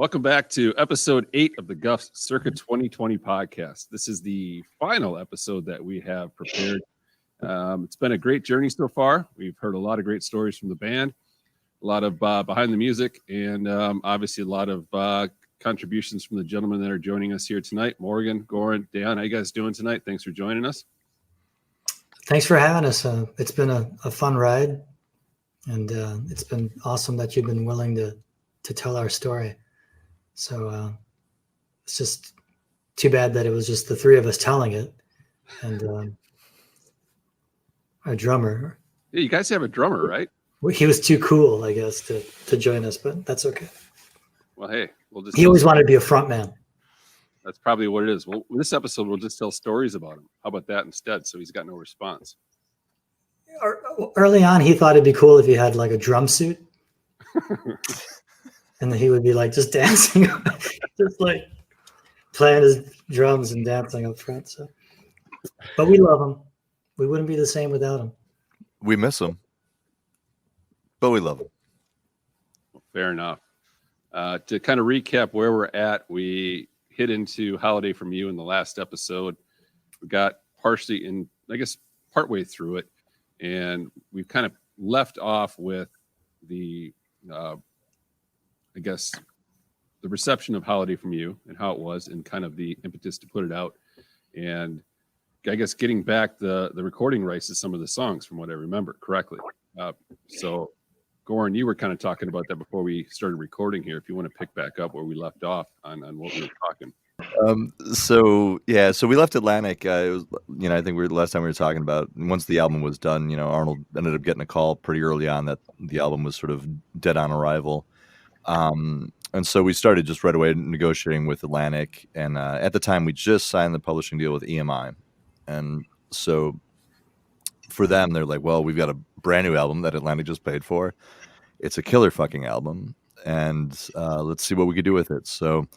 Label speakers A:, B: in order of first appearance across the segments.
A: Welcome back to episode 8 of the Gufs Circa 2020 podcast. This is the final episode that we have prepared. It's been a great journey so far. We've heard a lot of great stories from the band, a lot of behind the music, and obviously a lot of contributions from the gentlemen that are joining us here tonight. Morgan, Goran, Dan, how you guys doing tonight? Thanks for joining us.
B: Thanks for having us. It's been a fun ride, and it's been awesome that you've been willing to tell our story. So it's just too bad that it was just the three of us telling it, and our drummer.
A: Yeah, you guys have a drummer, right?
B: He was too cool, I guess, to join us, but that's okay.
A: Well, hey,
B: he always wanted to be a front man.
A: That's probably what it is. Well, this episode we'll just tell stories about him. How about that instead? So he's got no response.
B: Early on, he thought it'd be cool if he had like a drum suit. And then he would be like just dancing, just like playing his drums and dancing up front. So, but we love him. We wouldn't be the same without him.
C: We miss him, but we love him.
A: Fair enough. To kind of recap where we're at, we hit into Holiday From You in the last episode. We got partially in, I guess, partway through it, and we've kind of left off with the I guess the reception of Holiday From You and how it was and kind of the impetus to put it out. And I guess getting back the recording rights to some of the songs from what I remember correctly. So Goran, you were kind of talking about that before we started recording here. If you want to pick back up where we left off on what we were talking.
C: So we left Atlantic. It was, I think last time we were talking about once the album was done, Arnold ended up getting a call pretty early on that the album was sort of dead on arrival. And so we started just right away negotiating with Atlantic. And at the time, we just signed the publishing deal with EMI. And so for them, they're like, well, we've got a brand new album that Atlantic just paid for. It's a killer fucking album. And let's see what we could do with it. So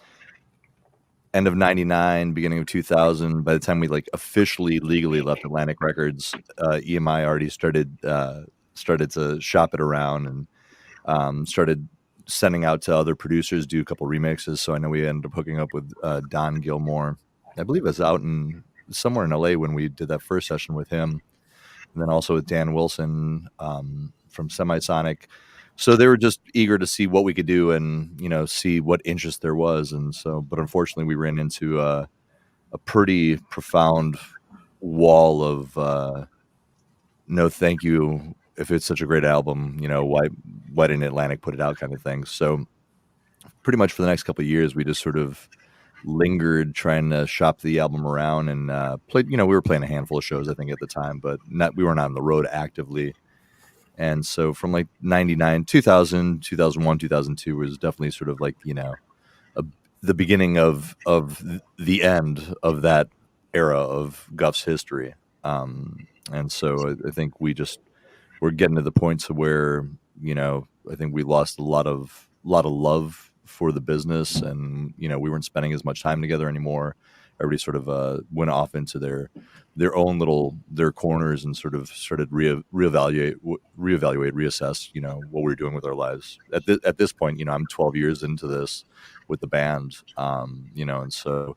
C: end of 99, beginning of 2000, by the time we officially legally left Atlantic Records, EMI already started to shop it around and started sending out to other producers, do a couple remixes. So I know we ended up hooking up with Don Gilmore. I believe it was out somewhere in LA when we did that first session with him. And then also with Dan Wilson from Semisonic. So they were just eager to see what we could do and, see what interest there was. And so, but unfortunately we ran into a pretty profound wall of no thank you. If it's such a great album, why didn't Atlantic put it out kind of thing. So pretty much for the next couple of years, we just sort of lingered trying to shop the album around and played, we were playing a handful of shows, I think at the time, but we weren't on the road actively. And so from 99, 2000, 2001, 2002 was definitely sort of the beginning of the end of that era of Guf's history. And so I think we're getting to the points where, I think we lost a lot of love for the business, and, we weren't spending as much time together anymore. Everybody sort of went off into their own their corners and sort of started reevaluate, reassess, what we were doing with our lives. At this point, I'm 12 years into this with the band, and so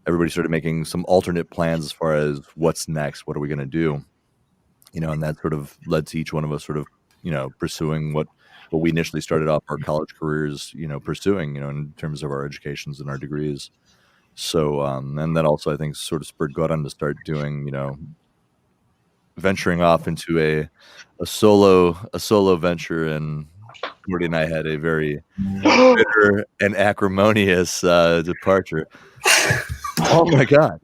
C: everybody started making some alternate plans as far as what's next, what are we going to do, and that sort of led to each one of us sort of, pursuing what we initially started off our college careers, pursuing, in terms of our educations and our degrees. So, and that also, I think, sort of spurred Goran to start doing, venturing off into a solo venture. And Morty and I had a very bitter and acrimonious departure. Oh my God.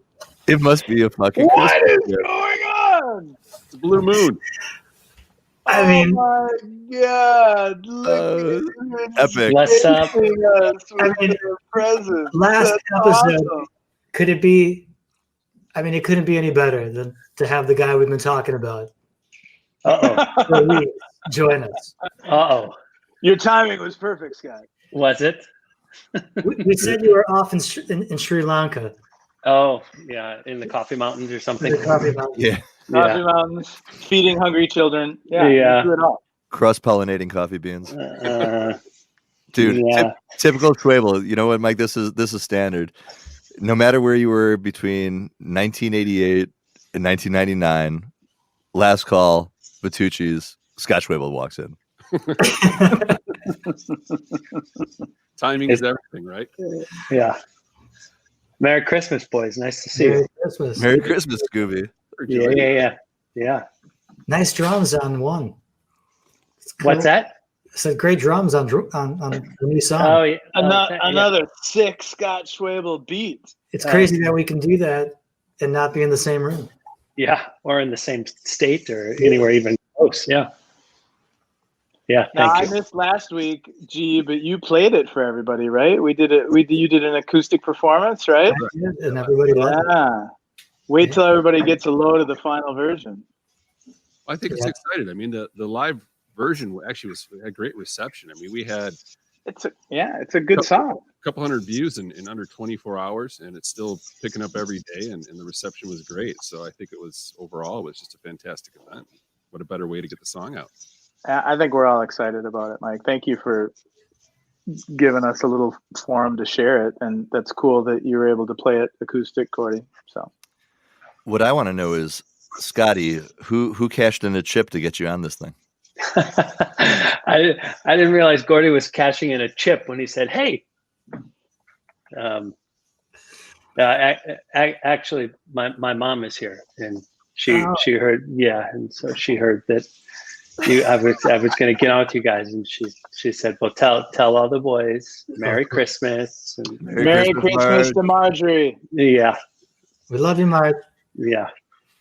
C: It must be a fucking
D: What
C: Christmas
D: is going on?
A: It's a blue moon.
B: I mean,
D: oh my God! Look
C: epic.
E: What's up?
B: I mean,
D: present.
B: last
D: That's
B: episode,
D: awesome.
B: could it be? I mean, it couldn't be any better than to have the guy we've been talking about join us.
D: Your timing was perfect, Scott.
E: Was it?
B: We said you were off in Sri Lanka.
E: Oh, yeah, in the Coffee Mountains or something.
B: The Coffee Mountains.
C: Yeah.
D: Coffee Mountains, feeding hungry children. Yeah.
E: Yeah.
D: Do it all.
C: Cross-pollinating coffee beans. Dude,
E: Yeah.
C: typical Schwabel. You know what, Mike? This is standard. No matter where you were between 1988 and 1999, last call, Bertucci's, Scott Schwabel walks in.
A: Timing is everything, right?
E: Yeah. Merry Christmas, boys. Nice to see
B: Merry
E: you.
B: Christmas.
C: Merry Christmas, Scooby.
E: Yeah.
B: Nice drums on one. It's cool.
E: What's that?
B: I said great drums on the new song.
E: Oh, yeah.
D: Another sick Scott Schwabel beat.
B: It's crazy that we can do that and not be in the same room.
E: Yeah, or in the same state or anywhere even close. Yeah. Yeah,
D: Now,
E: thank
D: I
E: you.
D: missed last week, G, but you played it for everybody, right? We did it. You did an acoustic performance, right?
B: I did, and everybody loved it.
D: Yeah. Wait till everybody gets a load of the final version.
A: I think it's excited. I mean, the live version actually had great reception. I mean, we had
D: It's a good song.
A: a couple hundred views in under 24 hours, and it's still picking up every day, and the reception was great. So I think it was just a fantastic event. What a better way to get the song out.
D: I think we're all excited about it, Mike. Thank you for giving us a little forum to share it, and that's cool that you were able to play it acoustic, Cordy. So,
C: What I want to know is, Scotty, who cashed in a chip to get you on this thing?
E: I didn't realize Gordy was cashing in a chip when he said, "Hey." Actually, my mom is here, and she heard, and so she heard that I was going to get on with you guys, and she said, "Well, tell all the boys Merry Christmas and
D: Merry Christmas to Marjorie."
E: Yeah,
B: We love you, Mark.
E: yeah.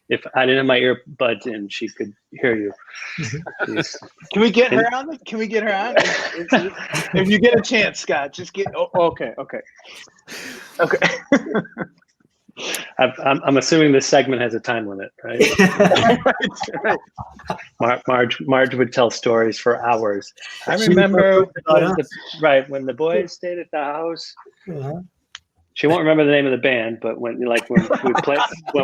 E: If I didn't have my earbuds in, she could hear you. Please.
D: Can we get her on? Can we get her on? If you get a chance, Scott, just get. Okay.
E: I'm assuming this segment has a time limit, right?
D: Right.
E: Marge would tell stories for hours. I remember when the boys stayed at the house.
B: Uh-huh.
E: She won't remember the name of the band, but when we played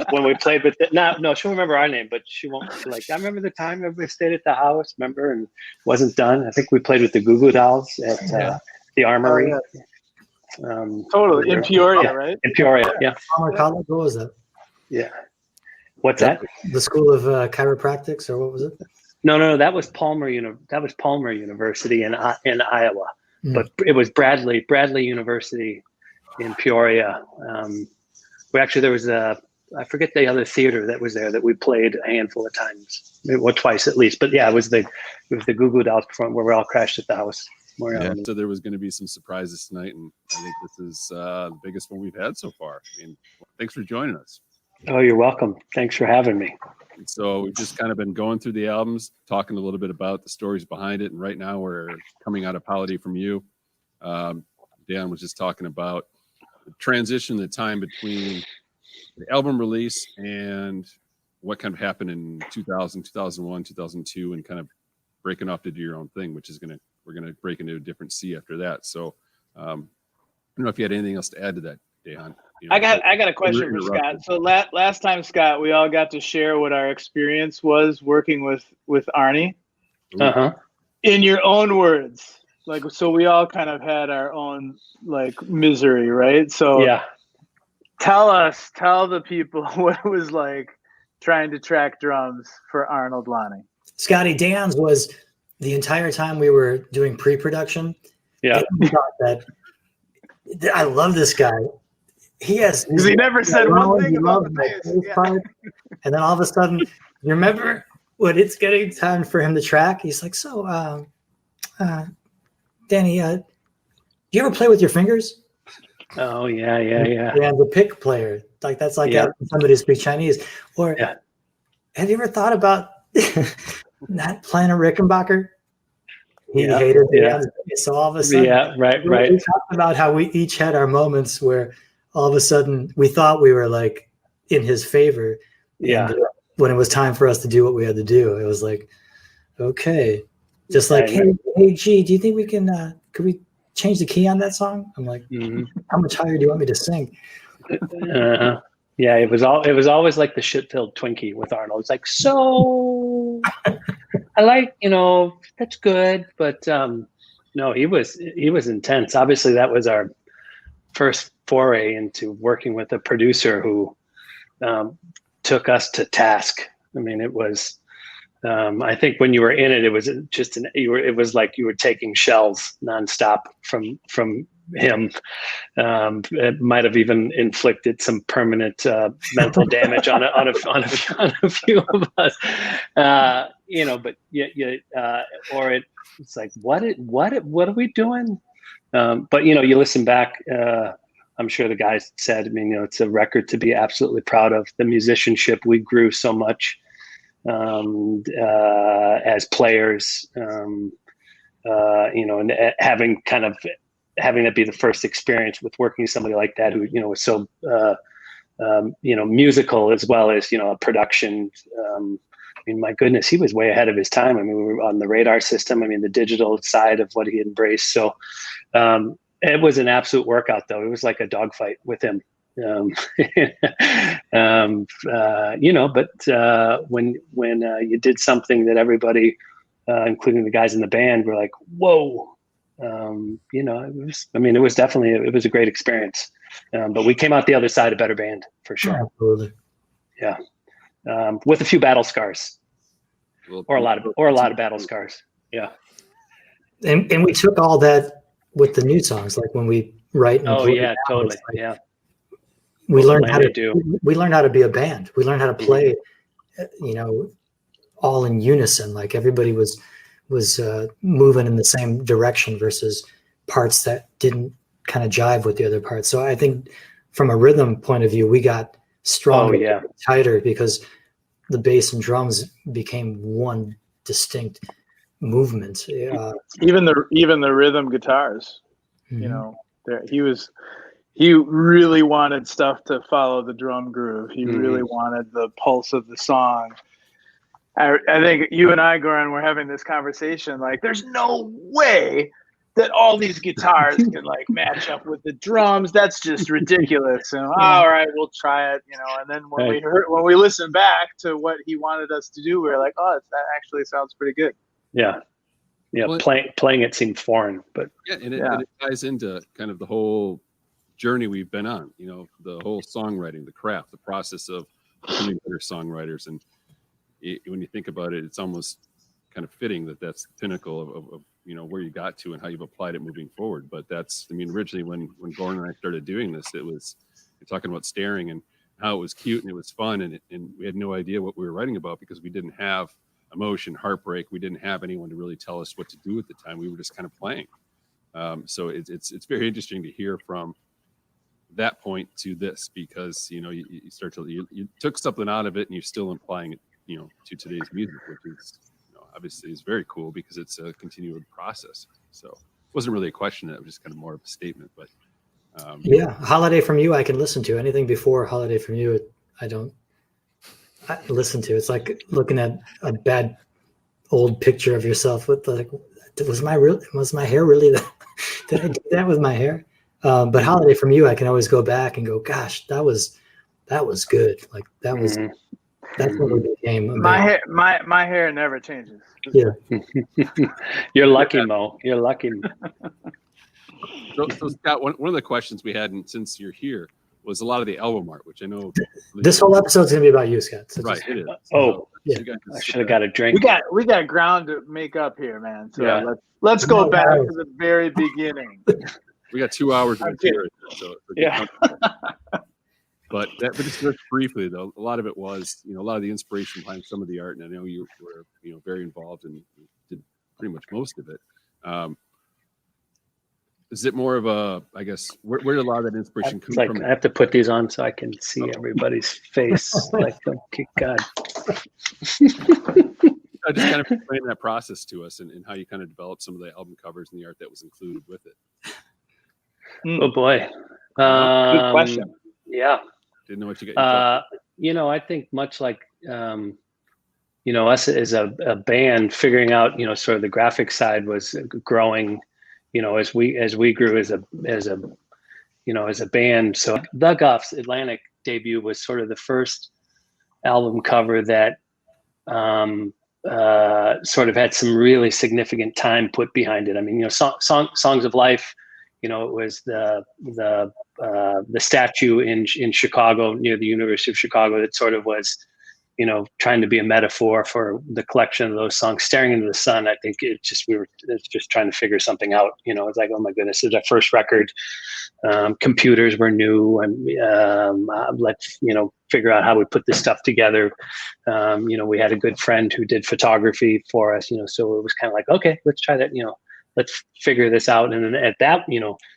E: when we played with no, she'll remember our name, but she won't. I remember the time everybody stayed at the house, remember, and wasn't done. I think we played with the Goo Goo Dolls at the Armory.
D: Totally in Peoria, right?
E: In Peoria, yeah.
B: Palmer College, what was that?
E: Yeah. What's that?
B: The School of Chiropractics, or what was it?
E: No. That was Palmer University in Iowa, but it was Bradley University in Peoria. There was I forget the other theater that was there that we played a handful of times, or twice at least. But yeah, it was the Goo Goo Dolls performance where we all crashed at the house.
A: So there was going to be some surprises tonight, and I think this is the biggest one we've had so far. I mean, thanks for joining us.
E: Oh, you're welcome. Thanks for having me.
A: And so we've just kind of been going through the albums, talking a little bit about the stories behind it, and right now we're coming out of Holiday from You. Dan was just talking about the transition, the time between the album release and what kind of happened in 2000, 2001, 2002, and kind of breaking off to do your own thing, which is we're going to break into a different sea after that. So I don't know if you had anything else to add to that, Dan.
D: I got a question for Scott. So last time, Scott, we all got to share what our experience was working with Arnie. In your own words. So we all kind of had our own misery, right? So
E: yeah.
D: Tell the people what it was like trying to track drums for Arnold Lonnie.
B: Scotty, Dan's was the entire time we were doing pre-production.
E: Yeah.
B: I love this guy. He
D: never said one thing about the bass.
B: Part. And then all of a sudden, you remember when it's getting time for him to track? He's like, "So, Danny, do you ever play with your fingers?"
E: Oh yeah.
B: Yeah, the pick player. That's like asking somebody to speak Chinese. Or have you ever thought about not playing a Rickenbacker? He hated it. So all of a sudden,
E: right.
B: We talked about how we each had our moments where all of a sudden we thought we were in his favor.
E: Yeah.
B: And when it was time for us to do what we had to do, it was like, okay, just hey, G, do you think we can? Could we change the key on that song? I'm like, how much higher do you want me to sing?
E: Yeah, it was always like the shit-filled Twinkie with Arnold. It's like, so I like, that's good, but No, he was intense. Obviously, that was our first foray into working with a producer who took us to task. I mean, it was. I think when you were in it, it was just it was like you were taking shells nonstop from him. It might have even inflicted some permanent mental damage on a few of us. But or it's like what are we doing? But you listen back. I'm sure the guys said. I mean, it's a record to be absolutely proud of. The musicianship, we grew so much as players. And having that be the first experience with working with somebody like that who was so musical as well as a production. I mean, my goodness, he was way ahead of his time. I mean, we were on the radar system. I mean, the digital side of what he embraced. So it was an absolute workout, though. It was like a dogfight with him. But when you did something that everybody, including the guys in the band, were like, "Whoa." It was definitely a great experience. But we came out the other side a better band for sure.
B: Absolutely.
E: Yeah. With a few battle scars, or a lot of battle scars. Yeah.
B: And we took all that with the new songs, like when we write. And
E: totally.
B: Like,
E: yeah.
B: We learned how to do. We learned how to be a band. We learned how to play, all in unison. Like everybody was moving in the same direction versus parts that didn't kind of jive with the other parts. So I think from a rhythm point of view, we got stronger, tighter, because the bass and drums became one distinct movement.
D: Even the rhythm guitars, he really wanted stuff to follow the drum groove. He really wanted the pulse of the song. I think you and I, Goran, were having this conversation. Like, there's no way that all these guitars can match up with the drums. That's just ridiculous. And all right, we'll try it. And then when we listened back to what he wanted us to do, we were like, oh, that actually sounds pretty good.
E: Yeah. Yeah. Well, playing it seemed foreign, but
A: and it ties into kind of the whole journey we've been on. The whole songwriting, the craft, the process of becoming better songwriters. And when you think about it, it's almost kind of fitting that that's the pinnacle of where you got to and how you've applied it moving forward. But originally when Goran and I started doing this, you're talking about staring and how it was cute and it was fun, and we had no idea what we were writing about because we didn't have emotion, heartbreak. We didn't have anyone to really tell us what to do at the time. We were just kind of playing. So it's very interesting to hear from that point to this, because you start to you took something out of it and you're still applying it to today's music, which is obviously is very cool because it's a continual process. So it wasn't really a question, that was just kind of more of a statement. But
B: Holiday from You I can listen to. Anything before Holiday from You I listen to. It's like looking at a bad old picture of yourself with was my hair really that did I do that with my hair? But Holiday from You I can always go back and go, gosh, that was good. Like that was that's what we became.
D: My hair never changes.
B: Yeah.
E: You're lucky, Mo. You're lucky.
A: So Scott, one of the questions we had, and since you're here, was a lot of the album art, which I know
B: this whole episode's gonna be about you, Scott. So
A: right, it is.
E: I should have got a drink.
D: We got ground to make up here, man. So let's go back to the very beginning.
A: We got 2 hours of material, so
D: yeah.
A: But just briefly though, a lot of it was, a lot of the inspiration behind some of the art, and I know you were, very involved and did pretty much most of it. Is it more of a, I guess, where did a lot of that inspiration come from?
E: I have to put these on so I can see everybody's face. Like, okay, God.
A: Just kind of explain that process to us and how you kind of developed some of the album covers and the art that was included with it.
E: Oh boy.
D: Good question.
E: Yeah.
A: Didn't know what you got.
E: I think much like, us as a band, figuring out, sort of the graphic side was growing, as we grew as a band. So the Gufs Atlantic debut was sort of the first album cover that sort of had some really significant time put behind it. I mean, Songs of Life, it was the statue in Chicago, near the University of Chicago, that sort of was, trying to be a metaphor for the collection of those songs. Staring into the Sun, I think it's just trying to figure something out. It's like, oh my goodness, it's our first record. Computers were new, and let's figure out how we put this stuff together. We had a good friend who did photography for us, so it was kind of like, okay, let's try that. Let's figure this out. And then at that,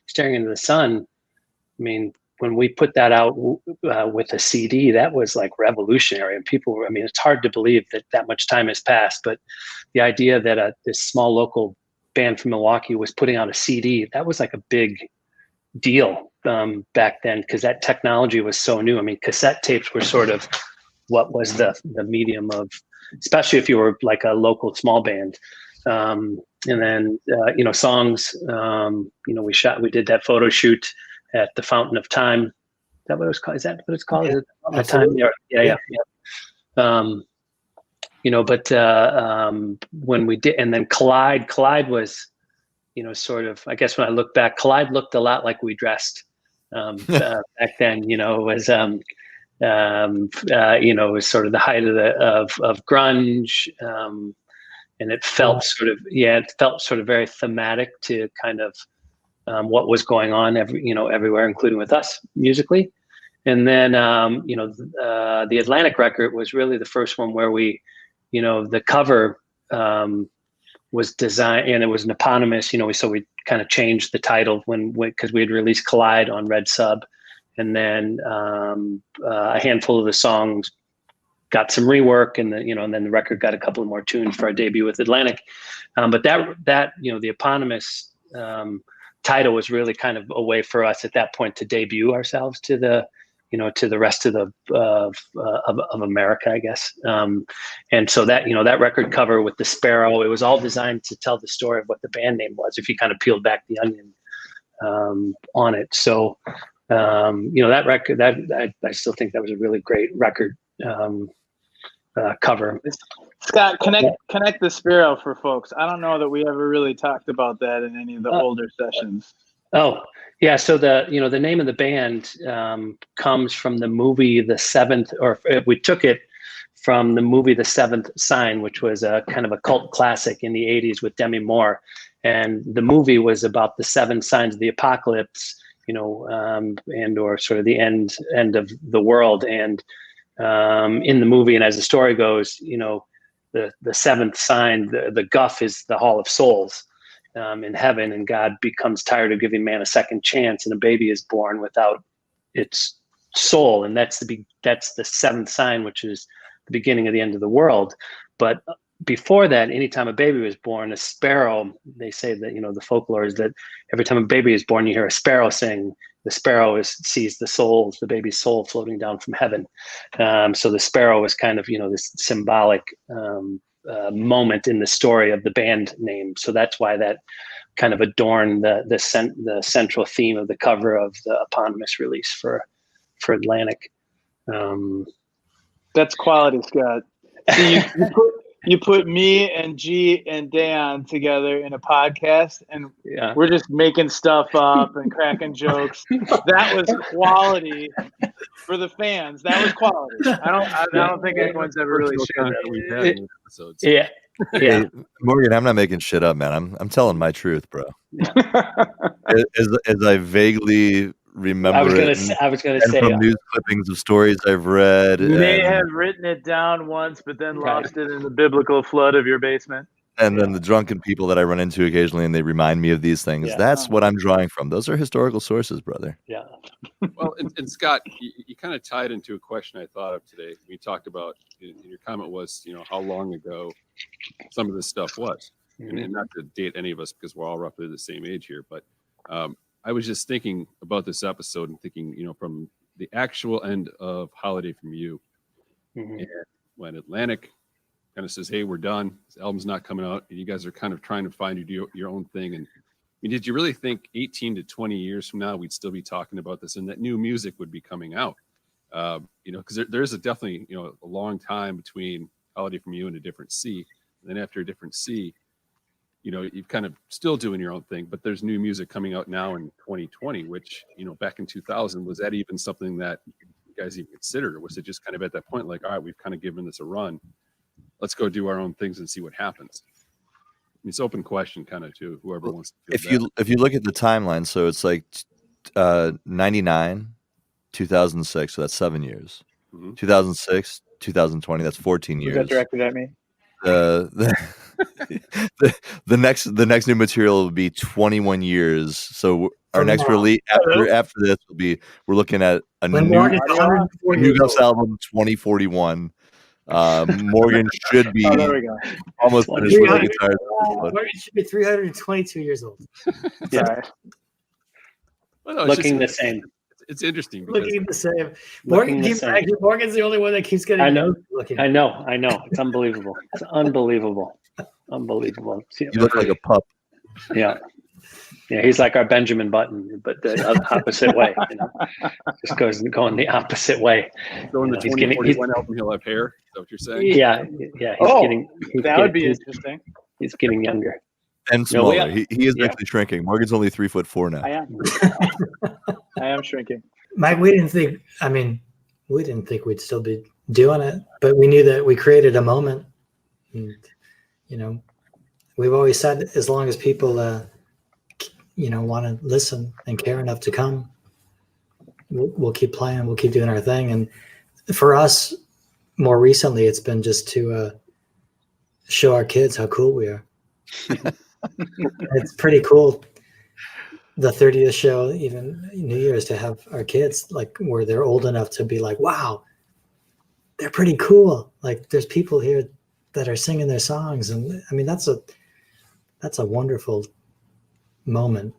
E: Staring into the Sun, I mean, when we put that out with a CD, that was like revolutionary. And people were, it's hard to believe that much time has passed, but the idea that this small local band from Milwaukee was putting out a CD, that was like a big deal back then, because that technology was so new. I mean, cassette tapes were sort of what was the medium of, especially if you were like a local small band. And then, songs, we did that photo shoot at the Fountain of Time. Is that what it was called? Is that what it's called?
B: Yeah,
E: Is it Time? Yeah. When we did, and then Collide was, sort of, I guess when I look back, Collide looked a lot like we dressed back then. It was, it was sort of the height of grunge, and it felt sort of very thematic to kind of what was going on everywhere, including with us musically. And then, the Atlantic record was really the first one where we, the cover was designed, and it was an eponymous, so we kind of changed the title because we had released Collide on Red Sub. And then a handful of the songs got some rework, and then the record got a couple of more tunes for our debut with Atlantic. But that the eponymous title was really kind of a way for us at that point to debut ourselves to the rest of of America, I guess. And so that, that record cover with the sparrow, it was all designed to tell the story of what the band name was, if you kind of peeled back the onion on it. So, that record, I still think that was a really great record cover.
D: Scott, connect the sparrow for folks. I don't know that we ever really talked about that in any of the older sessions.
E: Oh, yeah. So the name of the band comes from the movie The Seventh, or we took it from the movie The Seventh Sign, which was a kind of a cult classic in the 80s with Demi Moore. And the movie was about the 7 signs of the apocalypse, and or sort of the end of the world. And in the movie, and as the story goes, the 7th sign, the Guf, is the Hall of Souls in heaven, and God becomes tired of giving man a second chance, and a baby is born without its soul, and that's the 7th sign, which is the beginning of the end of the world. But before that, anytime a baby was born, a sparrow, they say that, the folklore is that every time a baby is born, you hear a sparrow sing. The sparrow sees the baby's soul floating down from heaven. So the sparrow is kind of, this symbolic moment in the story of the band name. So that's why that kind of adorned the central theme of the cover of the eponymous release for Atlantic.
D: That's quality, Scott. See, you put me and G and Dan together in a podcast, and we're just making stuff up and cracking jokes. That was quality for the fans. That was quality. I don't think anyone's ever really shared that.
A: We've had in episodes.
E: Yeah.
C: Hey, Morgan, I'm not making shit up, man. I'm telling my truth, bro.
E: Yeah.
C: As I vaguely remember,
E: I was gonna say
C: from news clippings of stories I've read.
D: You may have written it down once, but then lost it in the biblical flood of your basement.
C: And then the drunken people that I run into occasionally, and they remind me of these things.
E: Yeah.
C: That's what I'm drawing from. Those are historical sources, brother.
E: Yeah.
A: Well, and Scott, you kind of tied into a question I thought of today. We talked about, your comment was, how long ago some of this stuff was. Mm-hmm. And not to date any of us, because we're all roughly the same age here, but I was just thinking about this episode and thinking, from the actual end of Holiday from You, and when Atlantic kind of says, hey, we're done, this album's not coming out, and you guys are kind of trying to find your own thing. And did you really think 18 to 20 years from now we'd still be talking about this and that new music would be coming out? Because there's definitely a long time between Holiday from You and A Different Sea. Then after a different C, you know, you've kind of still doing your own thing, but there's new music coming out now in 2020, which, you know, back in 2000, was that even something that you guys even considered? Or was it just kind of at that point, like, all right, we've kind of given this a run, let's go do our own things and see what happens? I mean, it's open question kind of to whoever wants to feel
C: if you look at the timeline, so it's like 99, 2006, so that's 7 years. 2006, 2020, that's 14 years.
D: Was that directed at me?
C: The next new material will be 21 years. So our next release after this will be, we're looking at a new Gufs album, 2041. Morgan should be almost finished with the guitar.
B: Morgan should be 322 years old.
D: Yeah.
A: Well, no,
E: looking the same.
A: It's interesting. Because
B: Looking the same. Morgan's the only one that keeps getting.
E: I know.
B: Looking.
E: I know. It's unbelievable. It's unbelievable. Unbelievable.
C: You look like a pup.
E: Yeah. Yeah, he's like our Benjamin Button, but the opposite way. You know, just going the opposite way.
A: So in the 2041 album, he'll have hair. Is that what you're saying?
E: Yeah.
D: That would be interesting.
E: He's getting younger
C: and smaller. He is actually shrinking. Morgan's only 3'4" now.
D: I am. I am shrinking.
B: Mike, we didn't think we'd still be doing it, but we knew that we created a moment. And, you know, we've always said, as long as people, want to listen and care enough to come, we'll keep playing, we'll keep doing our thing. And for us, more recently, it's been just to show our kids how cool we are. It's pretty cool. The 30th show, even New Year's, to have our kids like where they're old enough to be like, wow, they're pretty cool. Like there's people here that are singing their songs. And I mean, that's a wonderful moment.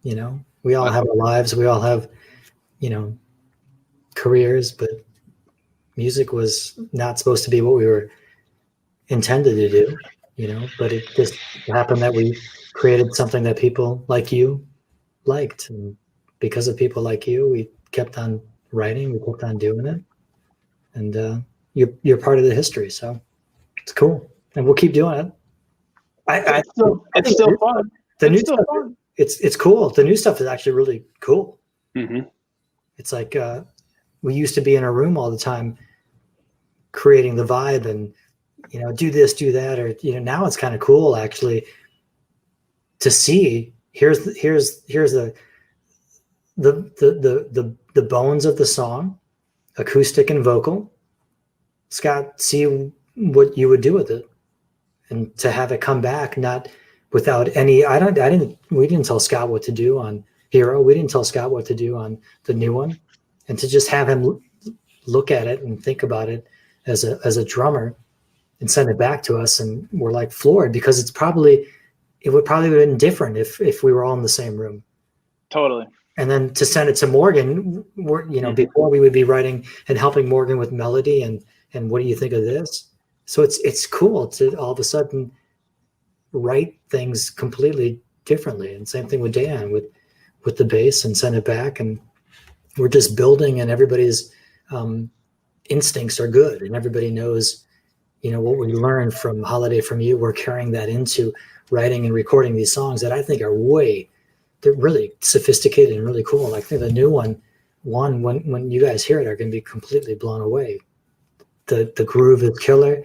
B: You know, we all have our lives. We all have, you know, careers, but music was not supposed to be what we were intended to do, you know, but it just happened that we created something that people like you liked, and because of people like you, we kept on writing, we kept on doing it, and you're part of the history, so it's cool, and we'll keep doing it. It's still fun. The new stuff, it's cool. The new stuff is actually really cool.
E: Mm-hmm.
B: It's like we used to be in a room all the time creating the vibe and, you know, do this, do that, or, you know, now it's kind of cool actually to see here's the bones of the song, acoustic and vocal. Scott, see what you would do with it, and to have it come back not without any. We didn't tell Scott what to do on Hero. We didn't tell Scott what to do on the new one, and to just have him look at it and think about it as a drummer and send it back to us, and we're like floored, because it would probably have been different if we were all in the same room.
D: Totally. And
B: then to send it to Morgan, before we would be writing and helping Morgan with melody and what do you think of this? So it's cool to all of a sudden write things completely differently. And same thing with Dan with the bass, and send it back, and we're just building, and everybody's instincts are good, and everybody knows, you know, what we learned from Holiday From You, we're carrying that into writing and recording these songs that I think are they're really sophisticated and really cool. I think the new one when you guys hear it are going to be completely blown away. The groove is killer.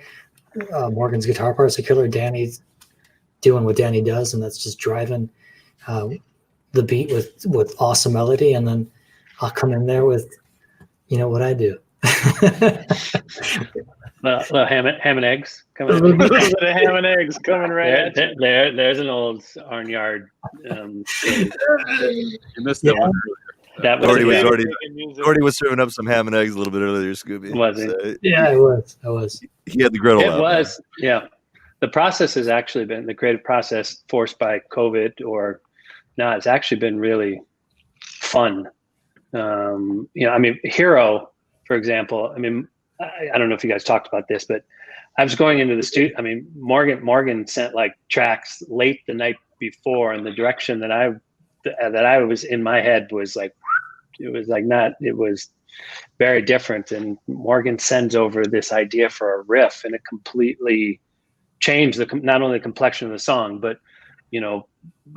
B: Morgan's guitar parts are killer. Danny's doing what Danny does, and that's just driving the beat with awesome melody. And then I'll come in there with, you know, what I do.
E: Little ham and eggs coming.
D: A little bit of ham and eggs coming right.
E: There's an old barnyard.
A: You missed that one.
E: That was
C: Gordy was serving up some ham and eggs a little bit earlier, Scooby.
E: Was he?
C: So,
B: yeah, I was.
C: He had the griddle.
E: It was. Yeah. The process has actually been, the creative process forced by COVID or not, it's actually been really fun. You know, I mean, Hero, for example, I mean, I don't know if you guys talked about this, but I was going into the studio. I mean, Morgan sent like tracks late the night before, and the direction that I was in my head was like, it was very different. And Morgan sends over this idea for a riff, and it completely changed not only the complexion of the song, but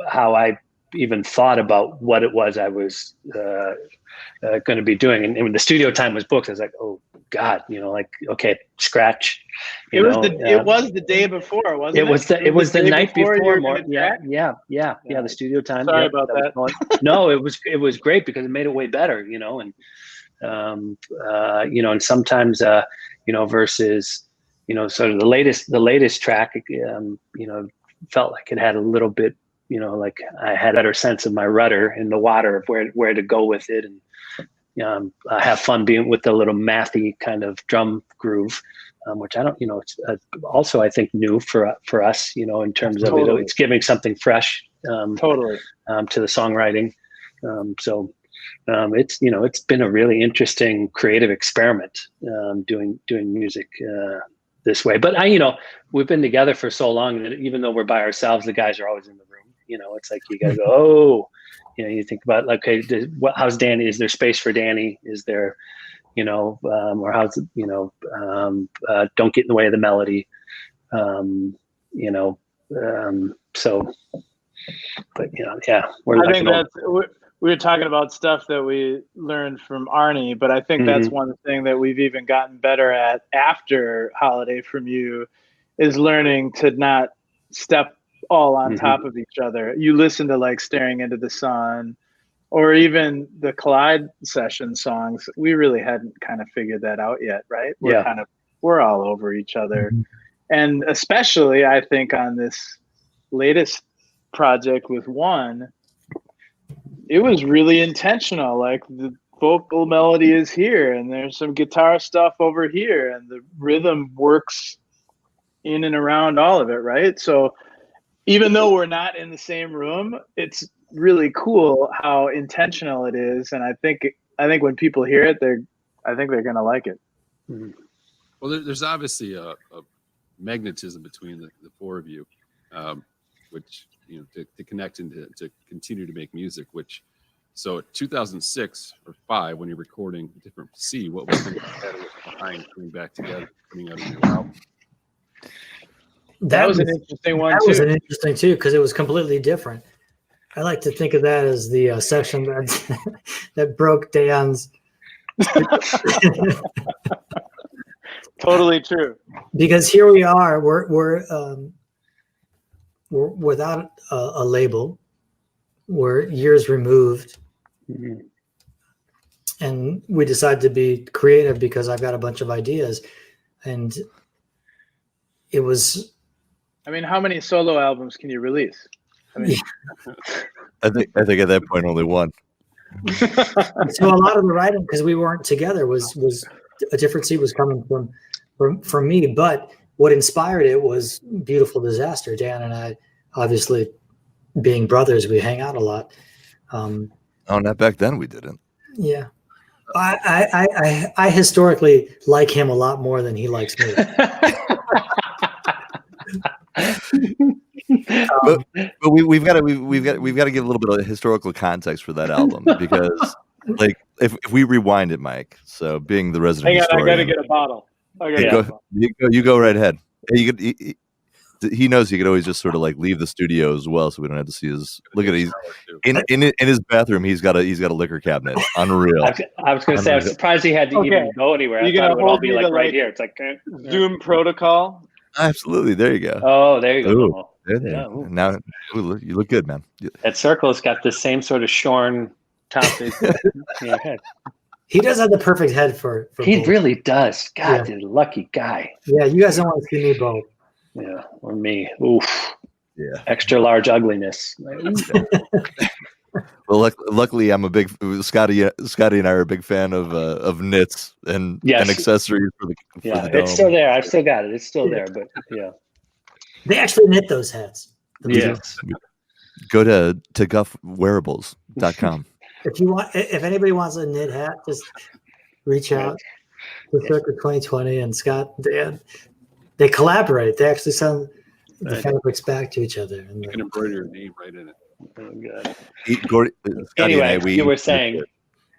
E: how I even thought about what it was I was going to be doing. And when the studio time was booked, I was like, oh God, okay, scratch.
D: It was the day before, wasn't it?
E: It was the night before.
D: Yeah.
E: The studio time.
D: Sorry about that.
E: No, it was great because it made it way better, and and sometimes versus sort of the latest track, felt like it had a little bit, like I had a better sense of my rudder in the water of where to go with it, and I have fun being with the little mathy kind of drum groove, which I don't, it's also I think new for us, in terms of it's giving something fresh, to the songwriting. It's been a really interesting creative experiment, doing music this way. But we've been together for so long that even though we're by ourselves, the guys are always in the room. It's like you gotta go. You think about like, okay, how's Danny? Is there space for Danny? Is there, or how's don't get in the way of the melody. So, but
D: I think we were talking about stuff that we learned from Arnie, but I think that's one thing that we've even gotten better at after Holiday from You is learning to not step all on top of each other. You listen to like Staring Into the Sun or even the Collide session songs. We really hadn't kind of figured that out yet, right? We're all over each other. And especially I think on this latest project with One, it was really intentional. Like the vocal melody is here and there's some guitar stuff over here and the rhythm works in and around all of it, right? So even though we're not in the same room, it's really cool how intentional it is. And I think when people hear it, I think they're going to like it.
A: Well, there's obviously a magnetism between the four of you, which, to connect and to continue to make music, so 2006 or 2005, when you're recording Different C, what was the catalyst behind coming back together, putting out a new album?
D: That was an interesting one.
B: That was an interesting too, because it was completely different. I like to think of that as the section that broke Dan's.
D: Totally true.
B: Because here we are, we're without a label. We're years removed, and we decided to be creative because I've got a bunch of ideas, and it was.
D: I mean, how many solo albums can you release?
C: I think at that point only one.
B: So a lot of the writing, because we weren't together, was A Different Sea was coming from me. But what inspired it was Beautiful Disaster. Dan and I, obviously, being brothers, we hang out a lot.
C: Not back then. We didn't.
B: Yeah, I historically like him a lot more than he likes me.
C: But we've got to give a little bit of historical context for that album because, like, if we rewind it, Mike. So, being the resident historian,
D: I got to get a bottle.
C: You go right ahead. He knows he could always just sort of like leave the studio as well, so we don't have to see his. Look at it. He's in his bathroom. He's got a liquor cabinet. Unreal.
E: I was going to say, I was surprised he had to even go anywhere. I thought it would all be like right here. It's like
D: Zoom protocol.
C: Absolutely. There you go.
E: Oh, there you go.
C: Ooh, there. Yeah, now you look good, man.
E: That Circle's got the same sort of shorn top.
B: He does have the perfect head for
E: he
B: both.
E: Really does. God, yeah. Lucky guy.
B: Yeah, you guys don't want to see me both.
E: Yeah, or me. Oof.
C: Yeah.
E: Extra large ugliness.
C: Well, luckily, I'm a big Scotty and I are a big fan of knits and accessories for the dome.
E: It's still there. I've still got it. It's still there, but yeah.
B: They actually knit those hats.
E: Yes.
C: Go to gufwearables.com.
B: If anybody wants a knit hat, just reach out to Circa 2020 and Scott and Dan. They collaborate. They actually send the fabrics back to each other. And
A: you can embroider your name right in it.
E: Oh, God.
C: Anyway,
E: you were saying.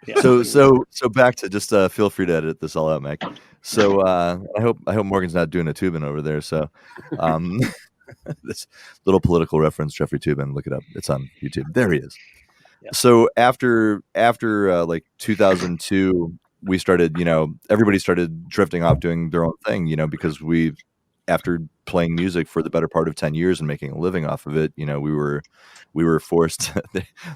E: Yeah.
C: So back to just feel free to edit this all out, Mike. So I hope Morgan's not doing a Tubin over there. So this little political reference, Jeffrey Tubin, look it up. It's on YouTube. There he is.
E: Yeah.
C: So after like 2002, we started, everybody started drifting off doing their own thing, because after playing music for the better part of 10 years and making a living off of it, we were forced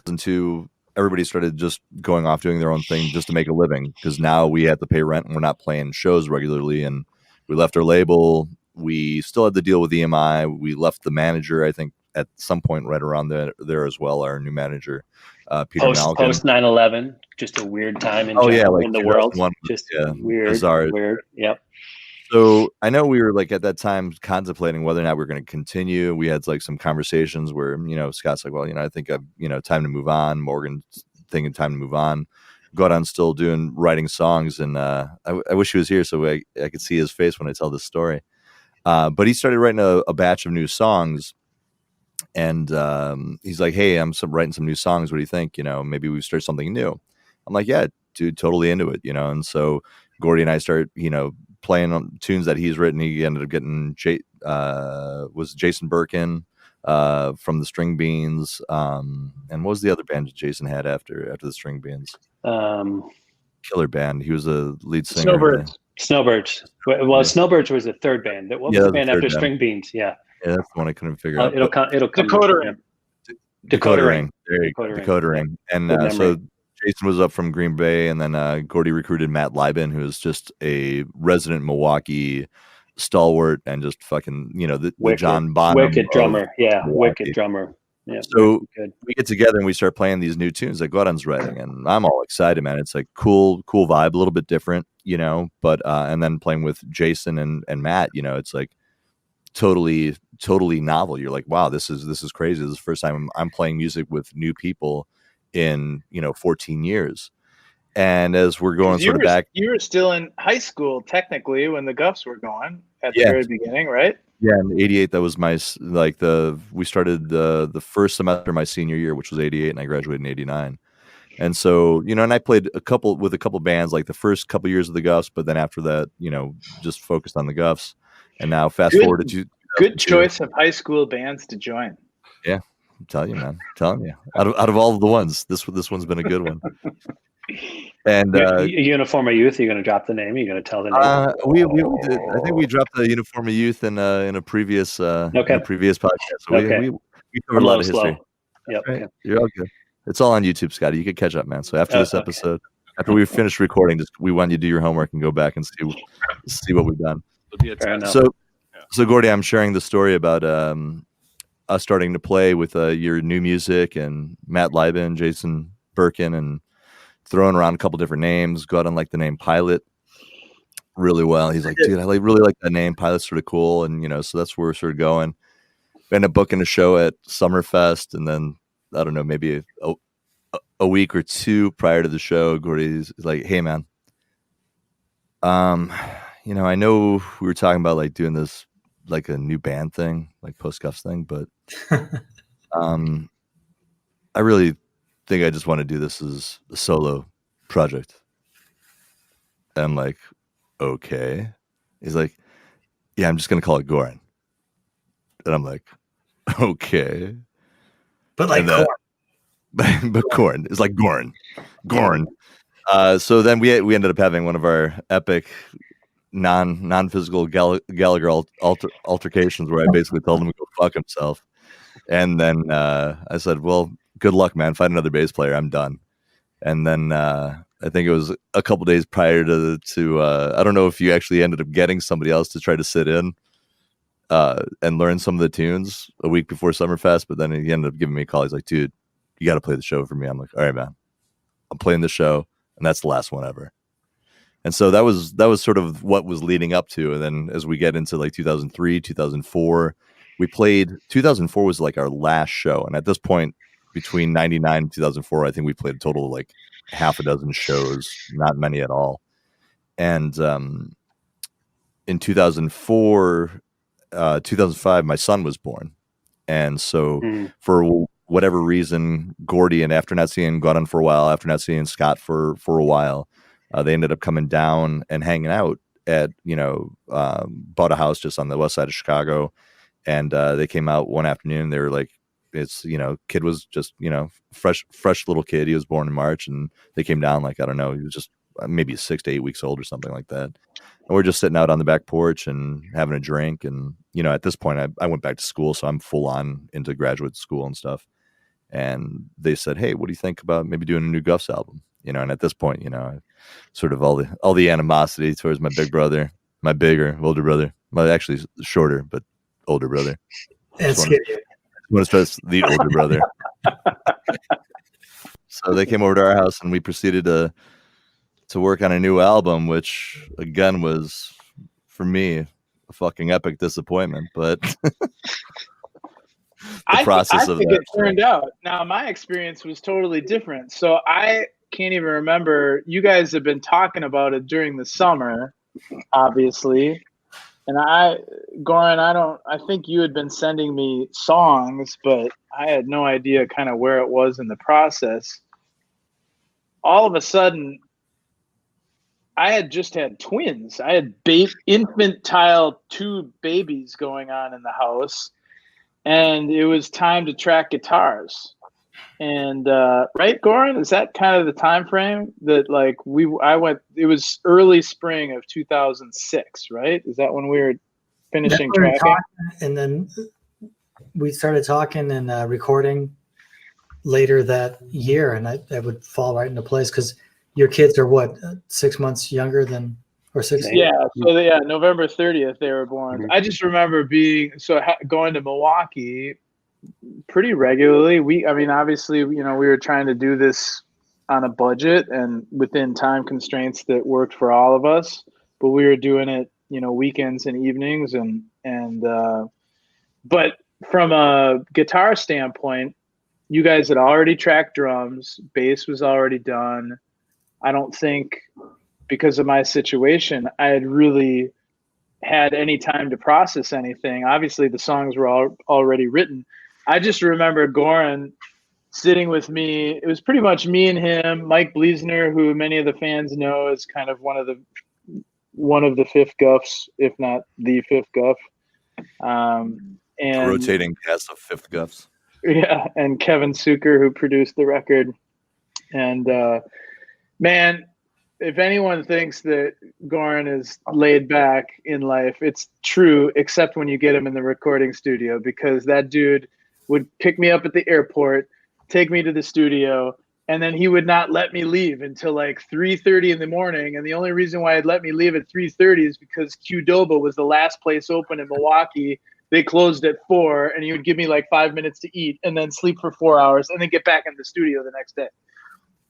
C: to everybody started just going off doing their own thing just to make a living, because now we had to pay rent and we're not playing shows regularly. And we left our label. We still had to deal with EMI. We left the manager, I think, at some point right around there as well, our new manager, Peter Malkin.
E: Post 9/11, just a weird time in the world. Just weird,
C: bizarre.
E: Weird. Yep.
C: So I know we were like at that time contemplating whether or not we were going to continue. We had like some conversations where, Scott's like, well, I think I've, time to move on. Morgan thinking time to move on. Gordon's still writing songs. And I wish he was here so I could see his face when I tell this story. But he started writing a batch of new songs. And he's like, hey, I'm writing some new songs. What do you think? Maybe we start something new. I'm like, yeah, dude, totally into it, And so Gordy and I start, playing on tunes that he's written. He ended up getting was Jason Birkin from the String Beans. And what was the other band that Jason had after the String Beans? Killer band. He was a lead singer.
E: Snowbirds. Well, Snowbirds was the third band. What was the band after String Beans? Yeah.
C: Yeah, that's the one I couldn't figure out.
E: It'll come.
D: Dakota Ring.
C: Dakota Ring. There you go. Dakota Ring. And so Jason was up from Green Bay, and then Gordy recruited Matt Lieben, who is just a resident Milwaukee stalwart and just fucking, the John Bonham.
E: Wicked drummer. Yeah, Milwaukee. Wicked drummer. Yeah.
C: So we get together and we start playing these new tunes that Gordon's writing, and I'm all excited, man. It's like cool vibe, a little bit different, but and then playing with Jason and Matt, it's like totally novel. You're like, wow, this is crazy. This is the first time I'm playing music with new people in 14 years. And as we're going back,
D: you were still in high school technically when the Gufs were going at the very beginning, right?
C: Yeah, in '88, that was my we started the first semester of my senior year, which was '88, and I graduated in '89. And so, and I played with a couple bands like the first couple years of the Gufs, but then after that, just focused on the Gufs. And now fast forward to
D: good choice of high school bands to join.
C: Yeah, I'm telling you, man. I'm telling you. Out of all of the ones, this one's been a good one. And
E: Uniforma Youth, you're going to drop the name? You're going to tell the name?
C: We did. I think we dropped the Uniforma Youth in a previous podcast. So we covered a lot of history.
E: Yep.
C: Right? You're all good. It's all on YouTube, Scotty. You can catch up, man. So after this episode, after we finish recording, we want you to do your homework and go back and see what we've done. So Gordy, I'm sharing the story about us starting to play with your new music and Matt Lieben, Jason Birkin, and throwing around a couple different names. Gordon liked the name Pilot really well. He's like, dude, I really like that name. Pilot's sort of cool. And, so that's where we're sort of going. We ended up booking a show at Summerfest. And then, I don't know, maybe a week or two prior to the show, Gordy's like, hey, man, I know we were talking about like doing this, like a new band thing, like post-Gufs thing, but I really think I just want to do this as a solo project. And I'm like, okay. He's like, yeah, I'm just going to call it Goran. And I'm like, okay.
B: But like
C: Goran. But Goran. It's like Goran. So then we ended up having one of our epic non-physical Gallagher altercations where I basically told him to go fuck himself. And then I said, well, good luck, man. Find another bass player. I'm done. And then I think it was a couple days prior to I don't know if you actually ended up getting somebody else to try to sit in and learn some of the tunes a week before Summerfest. But then he ended up giving me a call. He's like, dude, you got to play the show for me. I'm like, all right, man. I'm playing the show, and that's the last one ever. And so that was sort of what was leading up to. And then as we get into like 2003, 2004, we played. 2004 was like our last show, and at this point, between 99 and 2004, I think we played a total of like half a dozen shows, not many at all. And in 2004, 2005, my son was born. And so for whatever reason, Gordy, and after not seeing Gordon for a while, after not seeing Scott for a while, they ended up coming down and hanging out at, bought a house just on the west side of Chicago. And they came out one afternoon. They were like, it's, kid was just, fresh little kid. He was born in March, and they came down like, I don't know, he was just maybe 6 to 8 weeks old or something like that. And we're just sitting out on the back porch and having a drink. And, at this point I went back to school, so I'm full on into graduate school and stuff. And they said, hey, what do you think about maybe doing a new Gufs album? And at this point, sort of all the animosity towards my big brother, my older brother, actually shorter, but older brother. Want to stress the older brother. So they came over to our house, and we proceeded to work on a new album, which again was, for me, a fucking epic disappointment. But
D: I think it turned out. Now, my experience was totally different. So I can't even remember. You guys have been talking about it during the summer, obviously. And Goran, I think you had been sending me songs, but I had no idea kind of where it was in the process. All of a sudden, I had just had twins. I had infantile 2 babies going on in the house, and it was time to track guitars. And right, Goran, is that kind of the time frame that it was early spring of 2006, right? Is that when we were finishing tracking?
B: And then we started talking and recording later that year, and that would fall right into place because your kids are what, 6 months younger than, or 6?
D: Yeah, so November 30th they were born. Mm-hmm. I just remember going to Milwaukee pretty regularly. Obviously, we were trying to do this on a budget and within time constraints that worked for all of us, but we were doing it, weekends and evenings, but from a guitar standpoint, you guys had already tracked drums, bass was already done. I don't think, because of my situation, I had really had any time to process anything. Obviously, the songs were already written. I just remember Goran sitting with me. It was pretty much me and him, Mike Bleasner, who many of the fans know is kind of one of the fifth Gufs, if not the fifth Guff. And
C: rotating cast of fifth Gufs.
D: Yeah, and Kevin Suker, who produced the record. And man, if anyone thinks that Goran is laid back in life, it's true, except when you get him in the recording studio, because that dude would pick me up at the airport, take me to the studio, and then he would not let me leave until like 3:30 in the morning. And the only reason why I'd let me leave at 3:30 is because Qdoba was the last place open in Milwaukee. They closed at 4, and he would give me like 5 minutes to eat and then sleep for 4 hours and then get back in the studio the next day.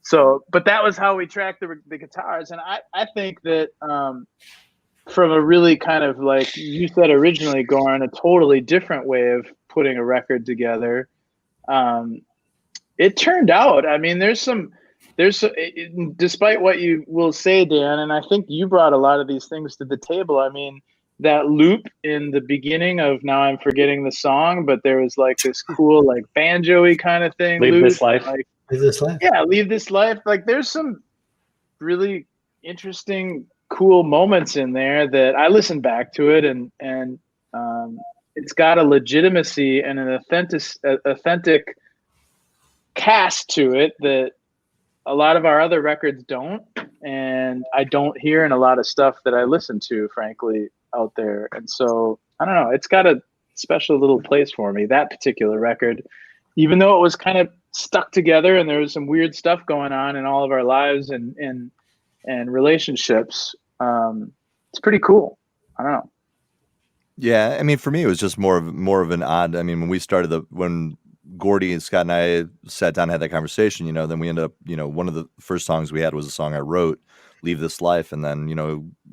D: So, but that was how we tracked the guitars. And I think that from a really kind of, like you said originally, Goran, a totally different way of putting a record together. It turned out, despite what you will say, Dan, and I think you brought a lot of these things to the table. That loop in the beginning of Now I'm Forgetting the Song, but there was like this cool, like banjo-y kind of thing.
E: Leave This Life.
B: Leave This Life. Yeah,
D: Leave This Life. Like there's some really interesting, cool moments in there that I listened back to it, and it's got a legitimacy and an authentic cast to it that a lot of our other records don't, and I don't hear in a lot of stuff that I listen to, frankly, out there. And so I don't know, it's got a special little place for me, that particular record, even though it was kind of stuck together and there was some weird stuff going on in all of our lives and relationships. It's pretty cool. I don't know.
C: Yeah, for me it was just more of an odd, when Gordy and Scott and I sat down and had that conversation, then we ended up, one of the first songs we had was a song I wrote, Leave This Life. And then,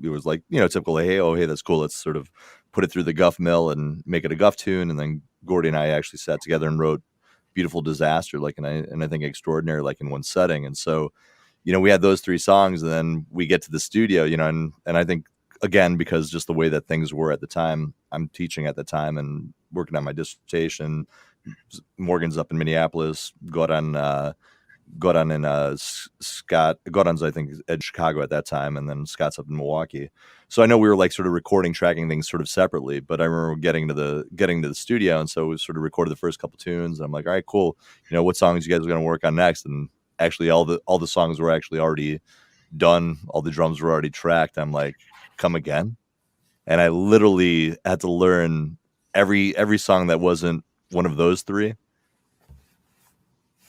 C: it was like, typical, hey, that's cool. Let's sort of put it through the Guff mill and make it a Guff tune. And then Gordy and I actually sat together and wrote Beautiful Disaster, and I think Extraordinary, like in one setting. And so, we had those 3 songs, and then we get to the studio, and I think, again, because just the way that things were at the time, I'm teaching at the time and working on my dissertation, Morgan's up in Minneapolis, Goran in Scott. Goran's, I think, at Chicago at that time, and then Scott's up in Milwaukee. So I know we were like sort of recording, tracking things sort of separately. But I remember getting to the studio, and so we sort of recorded the first couple tunes. And I'm like, all right, cool. What songs you guys are going to work on next? And actually, all the songs were actually already done. All the drums were already tracked. I'm like, come again? And I literally had to learn every song that wasn't one of those three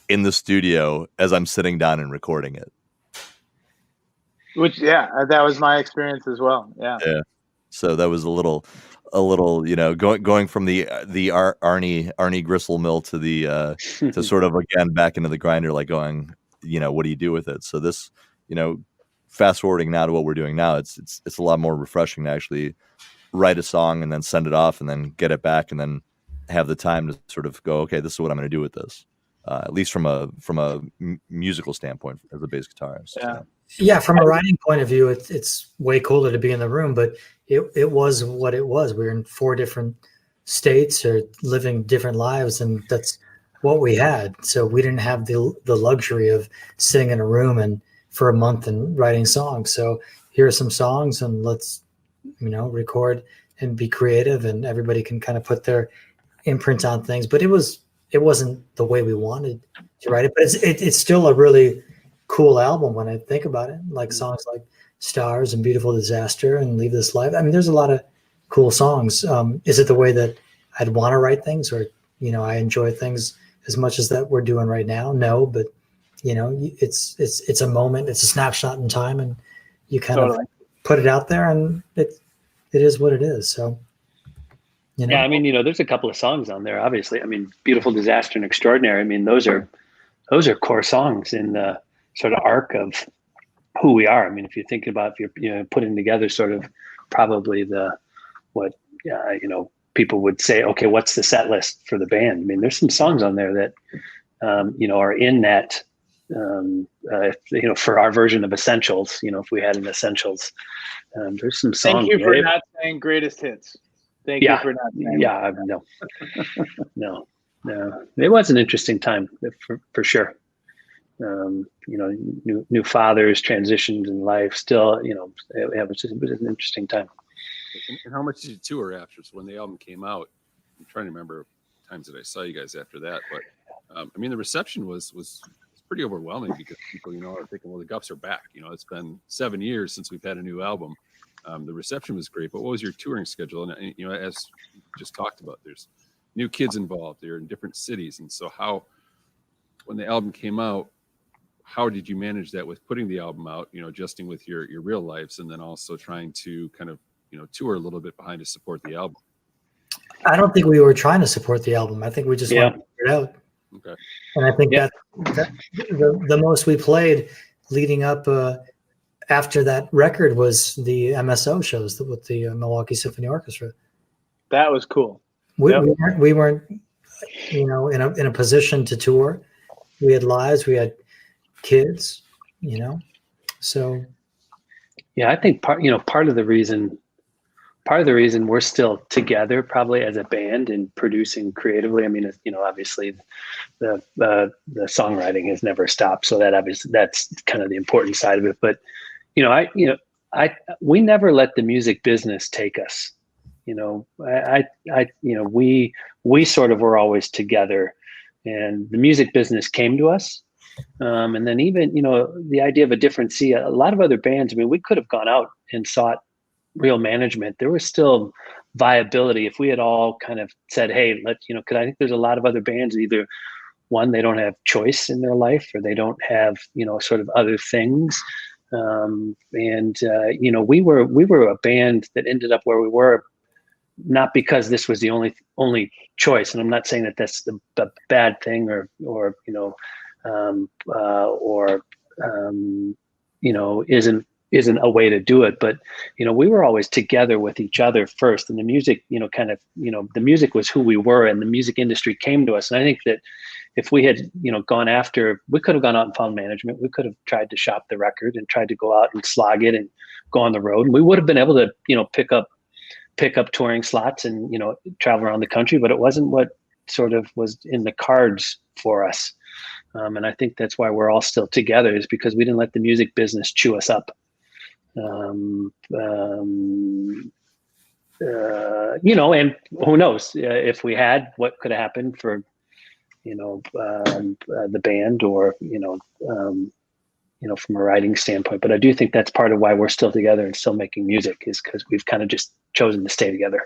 C: in the studio as I'm sitting down and recording it.
D: Which, yeah, that was my experience as well. Yeah.
C: Yeah. So that was a little, going from the Arnie Gristle mill to the to sort of again back into the grinder, like going, what do you do with it? So this, fast forwarding now to what we're doing now, it's a lot more refreshing to actually write a song and then send it off and then get it back and then have the time to sort of go, okay, this is what I'm going to do with this. At least from a musical standpoint as a bass guitarist.
D: Yeah.
B: Yeah, from a writing point of view, it's way cooler to be in the room, but it was what it was. We were in 4 different states or living different lives, and that's what we had. So we didn't have the luxury of sitting in a room and for a month and writing songs. So here are some songs, and let's record and be creative, and everybody can kind of put their imprint on things. But it wasn't the way we wanted to write it, but it's still a really cool album when I think about it. Like songs like Stars and Beautiful Disaster and Leave This Life. I mean, there's a lot of cool songs. Is it the way that I'd want to write things, or I enjoy things as much as that we're doing right now? No, but it's a moment, it's a snapshot in time, and you kind of put it out there, and it is what it is. So.
E: Yeah, I mean, there's a couple of songs on there, obviously. I mean, Beautiful Disaster and Extraordinary. I mean, those are core songs in the sort of arc of who we are. I mean, if you're thinking about, if you're putting together sort of probably people would say, okay, what's the set list for the band? I mean, there's some songs on there that, are in that, for our version of Essentials, if we had an Essentials, there's some songs.
D: Thank you for not saying greatest hits. Thank you for not saying.
E: Yeah, no. It was an interesting time for sure. New fathers, transitions in life. Still, it was an interesting time.
A: And how much did you tour after? So when the album came out, I'm trying to remember times that I saw you guys after that. But the reception was pretty overwhelming because people, are thinking, well, the Gufs are back. It's been 7 years since we've had a new album. The reception was great, but what was your touring schedule? And as you just talked about, there's new kids involved. They're in different cities, and so when the album came out, how did you manage that with putting the album out? Adjusting with your real lives, and then also trying to kind of tour a little bit behind to support the album.
B: I don't think we were trying to support the album. I think we just wanted to figure it out.
A: Okay,
B: and I think that the most we played leading up. After that record was the MSO shows with the Milwaukee Symphony Orchestra.
D: That was cool.
B: We weren't, in a position to tour. We had lives, we had kids, so.
E: Yeah, I think part of the reason we're still together probably as a band and producing creatively. I mean, obviously the songwriting has never stopped. So that's kind of the important side of it. But we never let the music business take us. We sort of were always together, and the music business came to us. And then even, the idea of a different sea, a lot of other bands, I mean, we could have gone out and sought real management. There was still viability if we had all kind of said, hey, I think there's a lot of other bands, either one, they don't have choice in their life, or they don't have, sort of other things. We were a band that ended up where we were, not because this was the only choice. And I'm not saying that that's the bad thing isn't a way to do it. But, we were always together with each other first, and the music, the music was who we were, and the music industry came to us. And I think that if we had, gone after, we could have gone out and found management. We could have tried to shop the record and tried to go out and slog it and go on the road. And we would have been able to, pick up touring slots and, travel around the country, but it wasn't what sort of was in the cards for us. And I think that's why we're all still together, is because we didn't let the music business chew us up. And who knows if we had, what could have happened for, the band, or, from a writing standpoint. But I do think that's part of why we're still together and still making music, is because we've kind of just chosen to stay together.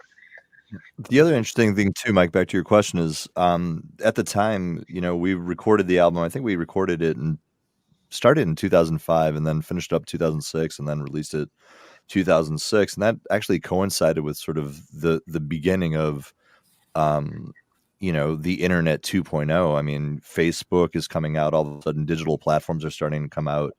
C: The other interesting thing too, Mike, back to your question, is at the time, we recorded the album. I think we recorded it and started in 2005 and then finished up 2006 and then released it 2006. And that actually coincided with sort of the beginning of, the internet 2.0. I mean, Facebook is coming out, all of a sudden digital platforms are starting to come out.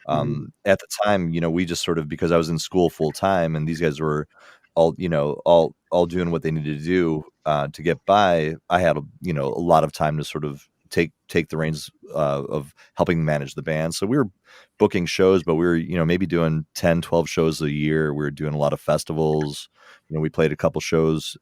C: At the time, we just sort of, because I was in school full time and these guys were all doing what they needed to do to get by, I had a lot of time to sort of take the reins of helping manage the band. So we were booking shows, but we were maybe doing 10, 12 shows a year. We were doing a lot of festivals. We played a couple shows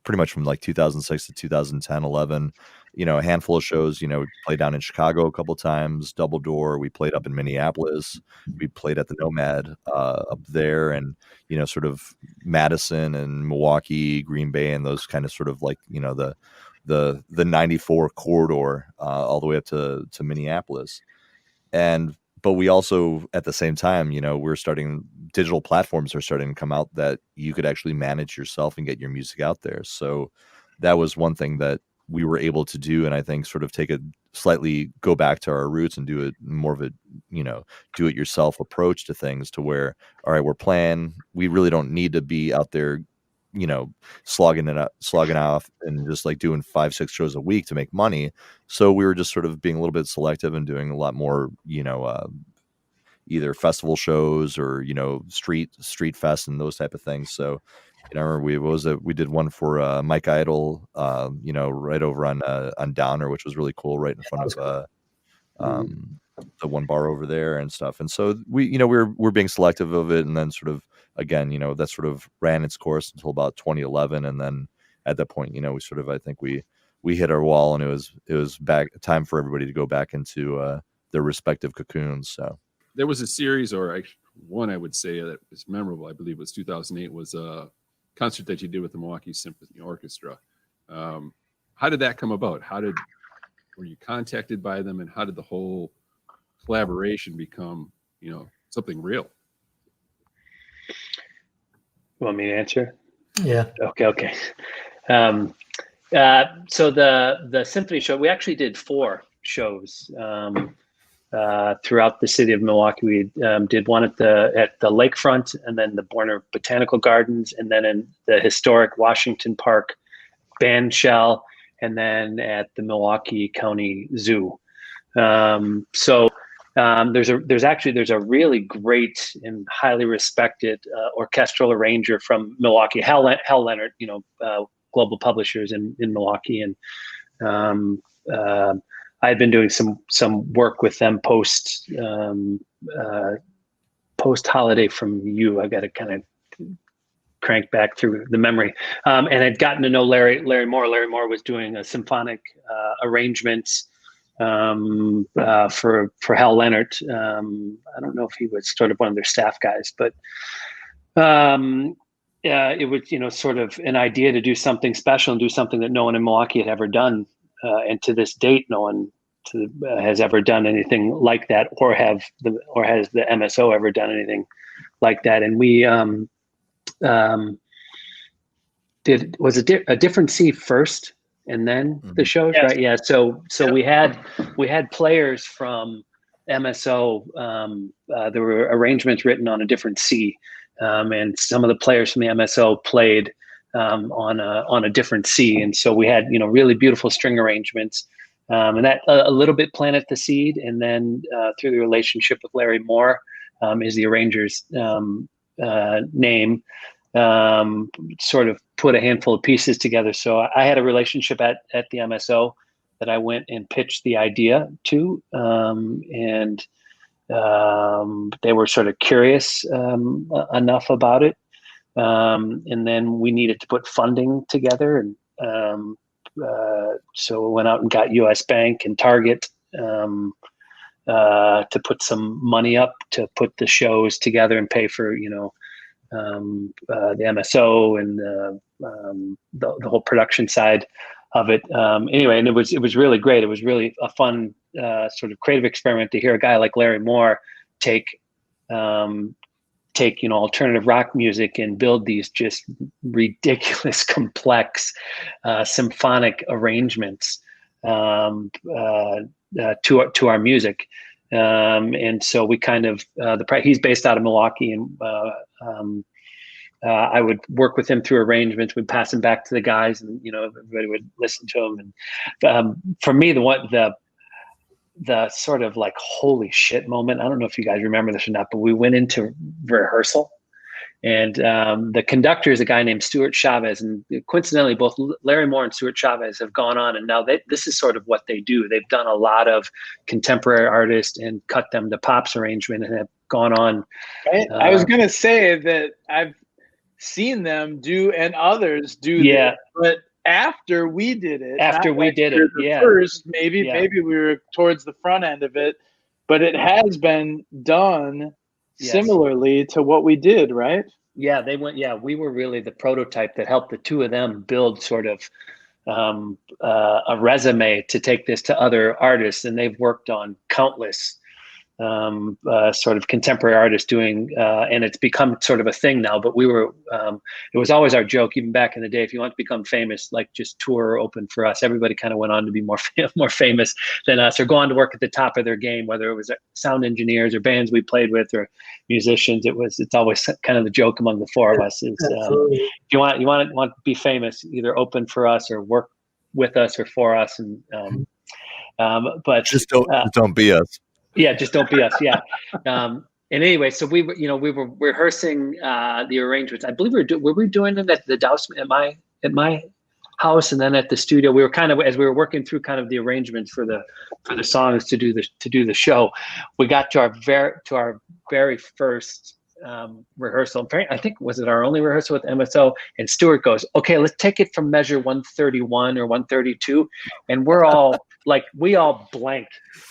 C: pretty much from like 2006 to 2010, 11, a handful of shows. We played down in Chicago a couple times, Double Door. We played up in Minneapolis. We played at the Nomad up there, and sort of Madison and Milwaukee, Green Bay, and those kind of sort of like the 94 corridor all the way up to Minneapolis. But we also, at the same time, digital platforms are starting to come out that you could actually manage yourself and get your music out there. So that was one thing that we were able to do. And I think sort of go back to our roots and do it more of a, do it yourself approach to things, to where, all right, we're playing. We really don't need to be out there, slogging off and just like doing 5-6 shows a week to make money. So we were just sort of being a little bit selective and doing a lot more, either festival shows or, street fest and those type of things. So, I remember we did one for Mike Idle, right over on Downer, which was really cool, right in front of the one bar over there and stuff. And so we're being selective of it, and then sort of, again, that sort of ran its course until about 2011. And then at that point, we sort of, I think we hit our wall, and it was back time for everybody to go back into their respective cocoons. So
A: there was a series, or one I would say that is memorable, I believe was 2008, was a concert that you did with the Milwaukee Symphony Orchestra. How did that come about? Were you contacted by them, and how did the whole collaboration become, something real?
E: You want me to answer?
B: Yeah.
E: Okay. So the symphony show, we actually did 4 shows throughout the city of Milwaukee. We did one at the lakefront, and then the Borner Botanical Gardens, and then in the historic Washington Park band shell, and then at the Milwaukee County Zoo. So there's a really great and highly respected orchestral arranger from Milwaukee, Hal Leonard, Global Publishers in Milwaukee, and I had been doing some work with them post holiday from you. I got to kind of crank back through the memory, and I'd gotten to know Larry Moore. Larry Moore was doing a symphonic arrangement for Hal Leonard. I don't know if he was sort of one of their staff guys, but it was sort of an idea to do something special and do something that no one in Milwaukee had ever done. And to this date, no one has ever done anything like that, or has the MSO ever done anything like that. And we was a different C first, and then the shows, yes. Right? Yeah. So yeah. we had players from MSO. There were arrangements written on a different C, and some of the players from the MSO played on a different C, and so we had really beautiful string arrangements, and that a little bit planted the seed, and then through the relationship with Larry Moore, is the arranger's name, sort of put a handful of pieces together. So I had a relationship at the MSO that I went and pitched the idea to, and they were sort of curious enough about it. And then we needed to put funding together, and So we went out and got U.S. Bank and Target to put some money up to put the shows together and pay for, the MSO and the whole production side of it. Anyway, and it was really great. It was really a fun sort of creative experiment to hear a guy like Larry Moore take alternative rock music and build these just ridiculous, complex symphonic arrangements to our music. And so we kind of he's based out of Milwaukee, and I would work with him through arrangements. We'd pass them back to the guys, and everybody would listen to them. And for me, the sort of like holy shit moment, I don't know if you guys remember this or not, but we went into rehearsal, and the conductor is a guy named Stuart Chavez, and coincidentally both Larry Moore and Stuart Chavez have gone on, and now this is sort of what they do. They've done a lot of contemporary artists and cut them to pops arrangement, and have gone on.
D: I was gonna say that I've seen them do, and others do this, but after we did it, first, maybe we were towards the front end of it, but it has been done similarly to what we did, right?
E: Yeah, we were really the prototype that helped the two of them build sort of a resume to take this to other artists, and they've worked on countless sort of contemporary artists doing, and it's become sort of a thing now, but it was always our joke, even back in the day, if you want to become famous, like just tour or open for us. Everybody kind of went on to be more famous than us, or go on to work at the top of their game, whether it was sound engineers or bands we played with or musicians. It's always kind of the joke among the four of us is, if you want to be famous, either open for us or work with us or for us. And, but
C: just don't be us.
E: Yeah, just don't be us. Yeah. And anyway, so we were rehearsing the arrangements. I believe were we doing them at the Douse at my house, and then at the studio. We were kind of, as we were working through kind of the arrangements for the songs to do the show, we got to our very first rehearsal. I think was it our only rehearsal with MSO, and Stuart goes, "Okay, let's take it from measure 131 or 132," and we're all like, we all blank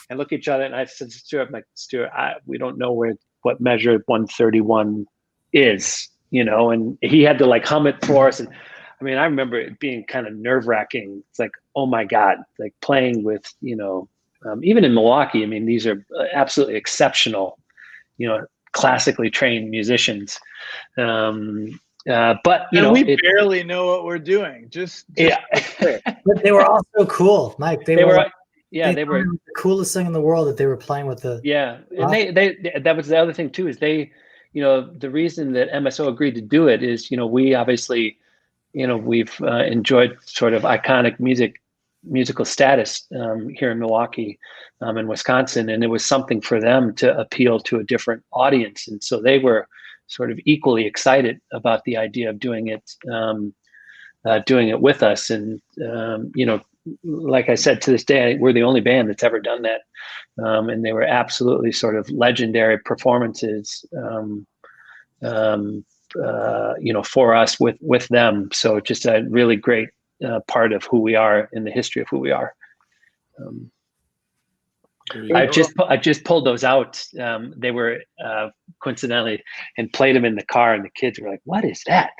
E: and look at each other. And I said to Stuart, I'm like, "Stuart, we don't know what measure 131 is, and he had to like hum it for us. And I mean, I remember it being kind of nerve wracking. It's like, oh my God, like playing with, even in Milwaukee, I mean, these are absolutely exceptional, classically trained musicians. But
D: we barely know what we're doing.
B: But they were all so cool, Mike. They were the coolest thing in the world that they were playing with the.
E: Yeah, and they that was the other thing too, is the reason that MSO agreed to do it is, we obviously, we've enjoyed sort of iconic musical status here in Milwaukee, in Wisconsin, and it was something for them to appeal to a different audience, and so they were sort of equally excited about the idea of doing it with us. And like I said, to this day, we're the only band that's ever done that, and they were absolutely sort of legendary performances, for us with them. So just a really great part of who we are in the history of who we are. I just pulled those out. They were coincidentally, and played them in the car, and the kids were like, "What is that?"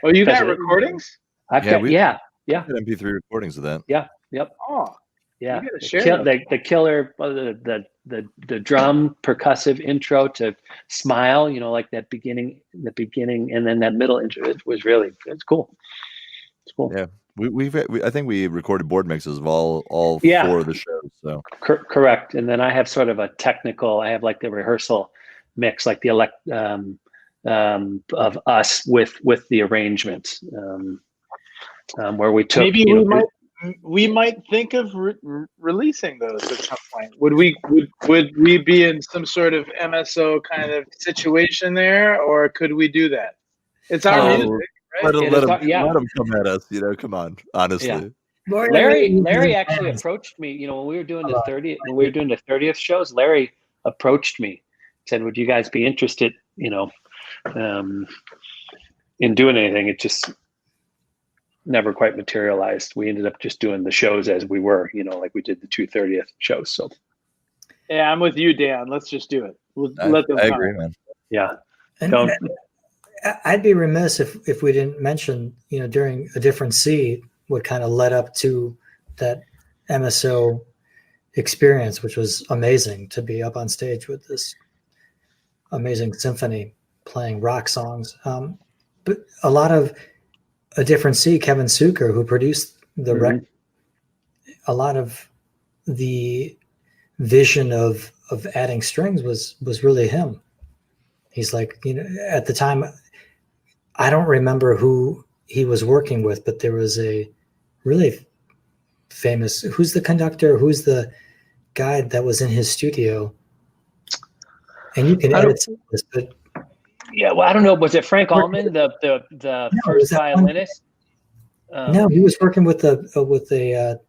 D: Oh, you got recordings?
E: Yeah.
C: MP3 recordings of that.
E: Yeah. Yep.
D: Oh,
E: yeah. The killer, the drum percussive intro to "Smile," like the beginning, and then that middle intro. It's cool. It's cool.
C: Yeah. I think we recorded board mixes of all four of the shows. So
E: correct. And then I have sort of a technical. I have like the rehearsal mix, like the of us with the arrangements, where we took.
D: Maybe we might think of releasing those at some point. Would we be in some sort of MSO kind of situation there, or could we do that? It's our music. Right?
C: Let them come at us, come on, honestly.
E: Yeah. Larry actually approached me, when we were doing the 30th shows. Larry approached me, said, "Would you guys be interested, in doing anything?" It just, never quite materialized. We ended up just doing the shows as we were, like we did the 2/30th shows. So
D: yeah, I'm with you, Dan. Let's just do it. Let them
C: I
D: come.
C: agree, man.
E: yeah,
B: And
E: don't.
B: I'd be remiss if we didn't mention, during A Different Sea, what kind of led up to that MSO experience, which was amazing to be up on stage with this amazing symphony playing rock songs. But a lot of A Different Sea, Kevin Suker, who produced the record, a lot of the vision of adding strings was really him. He's like, at the time, I don't remember who he was working with, but there was a really famous, who's the conductor, who's the guy that was in his studio, and you can edit this, but
E: yeah, well, I don't know. Was it Frank Allman, the first violinist?
B: No, he was working with a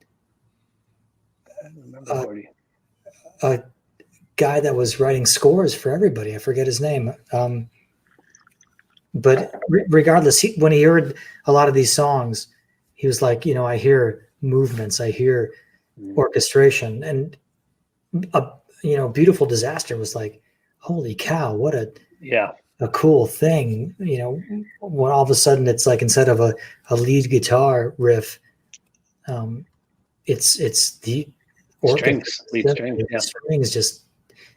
B: guy that was writing scores for everybody. I forget his name. But regardless, when he heard a lot of these songs, he was like, I hear movements, I hear orchestration, and Beautiful Disaster was like, holy cow, what a cool thing. When all of a sudden it's like, instead of a lead guitar riff, it's the
E: lead
B: strings just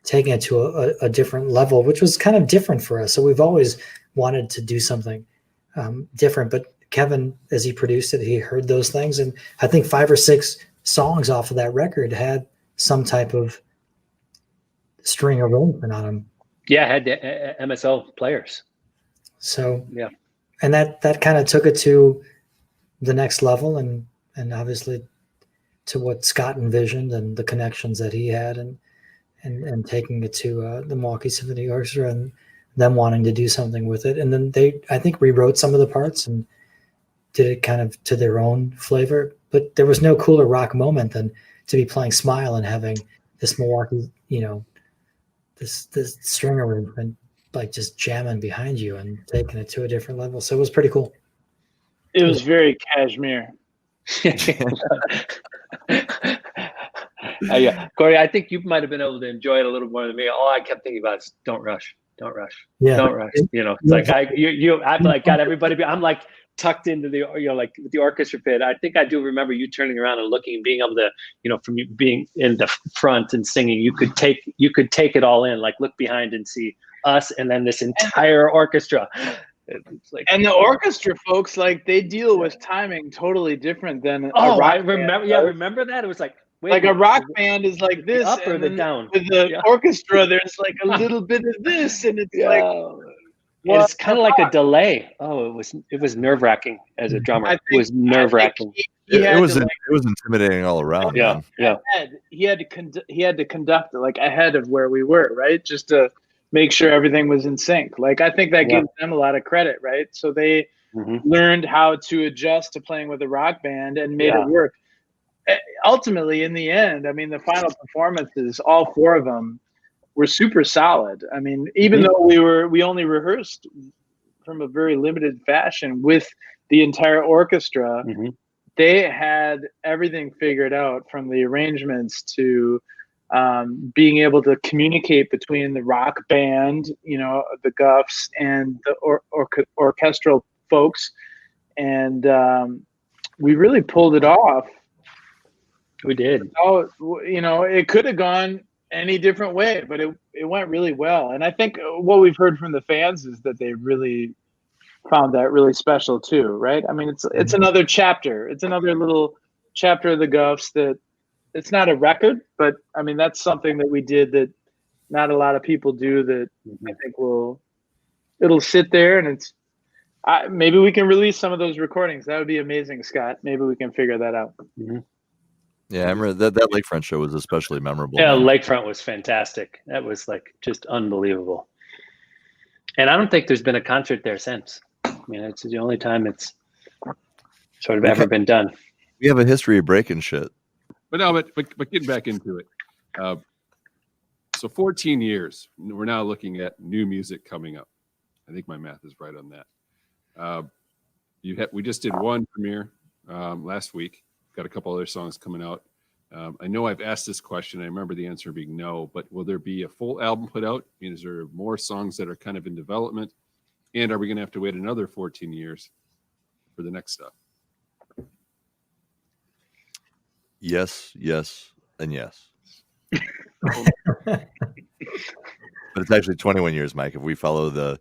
B: taking it to a different level, which was kind of different for us. So we've always wanted to do something different, but Kevin, as he produced it, he heard those things, and I think 5 or 6 songs off of that record had some type of string arrangement on them.
E: Yeah, had MSO players.
B: So
E: yeah,
B: and that kind of took it to the next level, and obviously to what Scott envisioned and the connections that he had, and taking it to the Milwaukee Symphony Orchestra, and them wanting to do something with it. And then they, I think, rewrote some of the parts and did it kind of to their own flavor. But there was no cooler rock moment than to be playing Smile and having this Milwaukee, this string arrangement, like just jamming behind you and taking it to a different level. So it was pretty cool.
D: It was very Kashmir.
E: Yeah, Corey, I think you might have been able to enjoy it a little more than me. All I kept thinking about is don't rush.
B: Yeah.
E: Don't rush. It's like I've like got everybody. I'm like tucked into the like the orchestra pit. I think I do remember you turning around and looking, being able to from you being in the front and singing. You could take it all in. Like look behind and see us, and then this entire orchestra. It's like,
D: and the orchestra folks, like they deal with timing totally different than
E: a rock remember band. Yeah, remember that? It was like
D: a rock band is like this,
E: up or the down.
D: With the orchestra, there's like a little bit of this, and it's like
E: it's kind of like a delay. Oh, it was nerve wracking as a drummer. It was nerve wracking.
C: It was intimidating all around.
E: Yeah,
C: man.
E: yeah.
D: He had to conduct it like ahead of where we were, right? Just to make sure everything was in sync. Like I think that gives them a lot of credit, right? So they learned how to adjust to playing with a rock band and made it work. Ultimately, in the end, I mean, the final performances, all 4 of them, were super solid. I mean, even though we only rehearsed from a very limited fashion with the entire orchestra, they had everything figured out, from the arrangements to being able to communicate between the rock band, the Gufs, and the orchestral folks. And we really pulled it off.
E: We did.
D: Oh, it could have gone any different way, but it went really well. And I think what we've heard from the fans is that they really found that really special too, right? I mean, it's another chapter. It's another little chapter of the Gufs that it's not a record, but I mean, that's something that we did that not a lot of people do, that I think it'll sit there, and maybe we can release some of those recordings. That would be amazing, Scott. Maybe we can figure that out.
C: Yeah, I remember that Lakefront show was especially memorable.
E: Yeah, Lakefront was fantastic. That was like just unbelievable. And I don't think there's been a concert there since. I mean, it's the only time it's sort of ever been done.
C: We have a history of breaking shit.
A: But getting back into it. So 14 years, we're now looking at new music coming up. I think my math is right on that. we just did one premiere last week. Got a couple other songs coming out. I know I've asked this question. I remember the answer being no, but will there be a full album put out? I mean, is there more songs that are kind of in development? And are we going to have to wait another 14 years for the next stuff?
C: Yes, and yes. But it's actually 21 years, Mike, if we follow the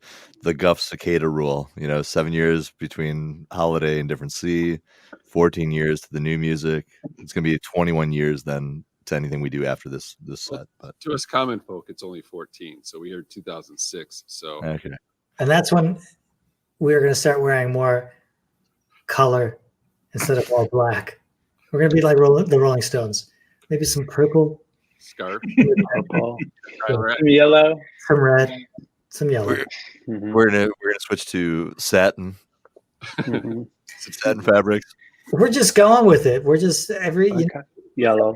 C: Gufs cicada rule. 7 years between Holiday and Different Sea, 14 years to the new music. It's going to be 21 years then to anything we do after this set. But
A: to us common folk, it's only 14. So we heard 2006. So
C: okay.
B: And that's when we're going to start wearing more color instead of all black. We're going to be like the Rolling Stones. Maybe some purple.
A: Scarf.
D: Purple. Some yellow.
B: Some red. Some yellow.
C: We're gonna switch to satin. Some satin fabrics.
B: We're just going with it. We're just
E: Yellow.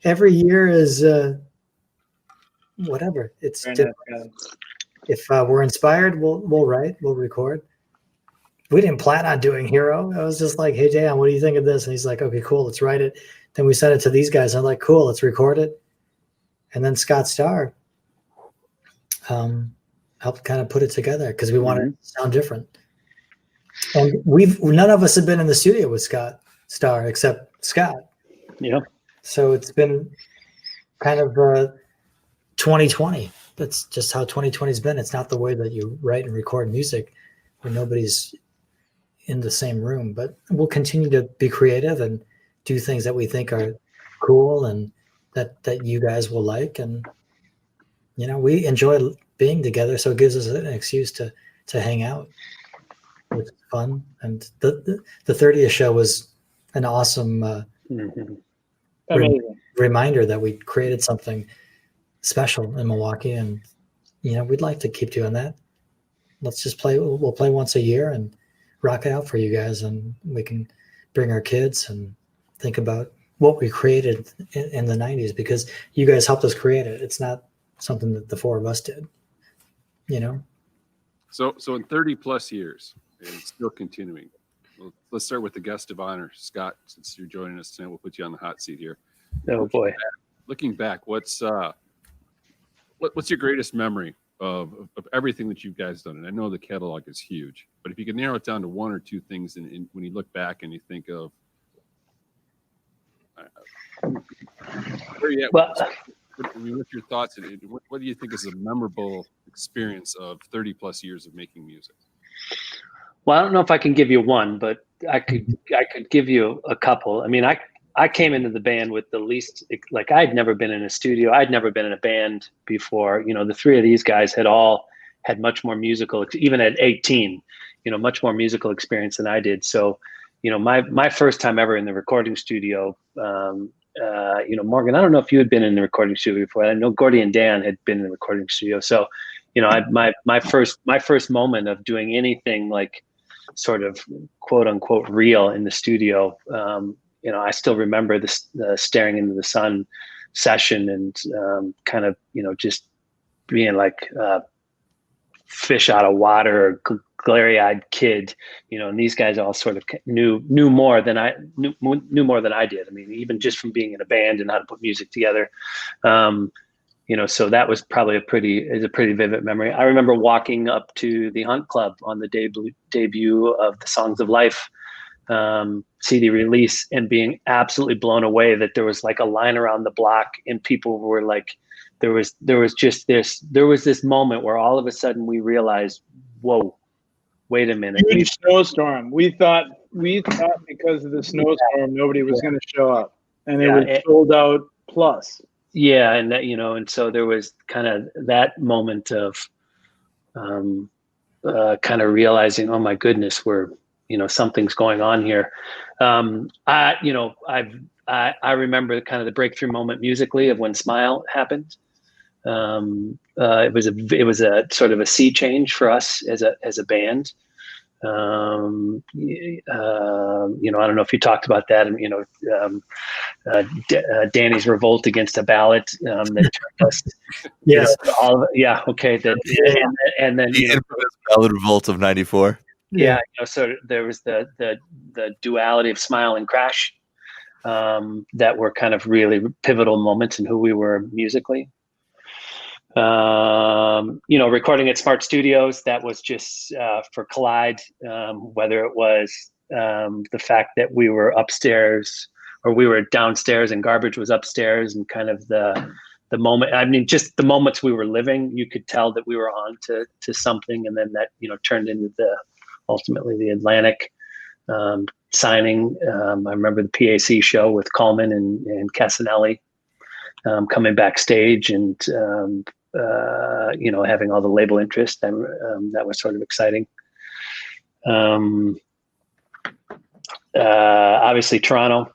B: Every year is whatever. It's different. If we're inspired, we'll write, we'll record. We didn't plan on doing Hero. I was just like, hey, Dan, what do you think of this? And he's like, okay, cool, let's write it. Then we sent it to these guys. I'm like, cool, let's record it. And then Scott Starr helped kind of put it together because we wanted it to sound different. And none of us have been in the studio with Scott Starr except Scott.
E: Yeah.
B: So it's been kind of 2020. That's just how 2020's been. It's not the way that you write and record music where nobody's in the same room, but we'll continue to be creative and do things that we think are cool and that you guys will like. And, we enjoy being together. So it gives us an excuse to hang out, which is fun. And the 30th show was an awesome reminder that we created something special in Milwaukee. And, we'd like to keep doing that. Let's just play. We'll play once a year and rock it out for you guys. And we can bring our kids and think about what we created in the 90s, because you guys helped us create it. It's not something that the four of us did,
A: So in 30 plus years and still continuing, well, let's start with the guest of honor, Scott, since you're joining us tonight. We'll put you on the hot seat here.
E: Oh boy.
A: Looking back, what's your greatest memory of everything that you guys done? And I know the catalog is huge, but if you could narrow it down to one or two things, and when you look back and you think of where you at, what's your thoughts? And what do you think is a memorable experience of 30 plus years of making music?
E: Well, I don't know if I can give you one, but I could give you a couple. I mean, I came into the band with the least, like I'd never been in a studio. I'd never been in a band before. The three of these guys had all had much more musical, even at 18, much more musical experience than I did. So, my first time ever in the recording studio, Morgan, I don't know if you had been in the recording studio before. I know Gordy and Dan had been in the recording studio. So, my first moment of doing anything like sort of quote unquote real in the studio, I still remember the staring into the sun session and kind of, just being like fish out of water, glary-eyed kid, and these guys all sort of knew more than I did. I mean, even just from being in a band and how to put music together, so that was probably a pretty vivid memory. I remember walking up to the Hunt Club on the debut of the Songs of Life CD release and being absolutely blown away that there was like a line around the block and people were like, there was this moment where all of a sudden we realized, whoa, wait a minute.
D: Huge snowstorm. We thought because of the snowstorm, nobody was going to show up, and it was sold out plus.
E: Yeah. And that, and so there was kind of that moment of kind of realizing, oh my goodness, we're, something's going on here. I remember kind of the breakthrough moment musically of when Smile happened. It was a sort of a sea change for us as a band. I don't know if you talked about that, Danny's revolt against a ballot that turned us.
B: Yes.
E: Okay. And then
C: the infamous ballot revolt of '94.
E: Yeah, so there was the duality of Smile and Crash that were kind of really pivotal moments in who we were musically. Recording at Smart Studios, that was just for Collide, whether it was the fact that we were upstairs or we were downstairs and Garbage was upstairs, and kind of the moment, I mean, just the moments we were living, you could tell that we were on to something. And then that, turned into ultimately the Atlantic signing. I remember the PAC show with Coleman and Casanelli coming backstage and, having all the label interest. That was sort of exciting. Obviously Toronto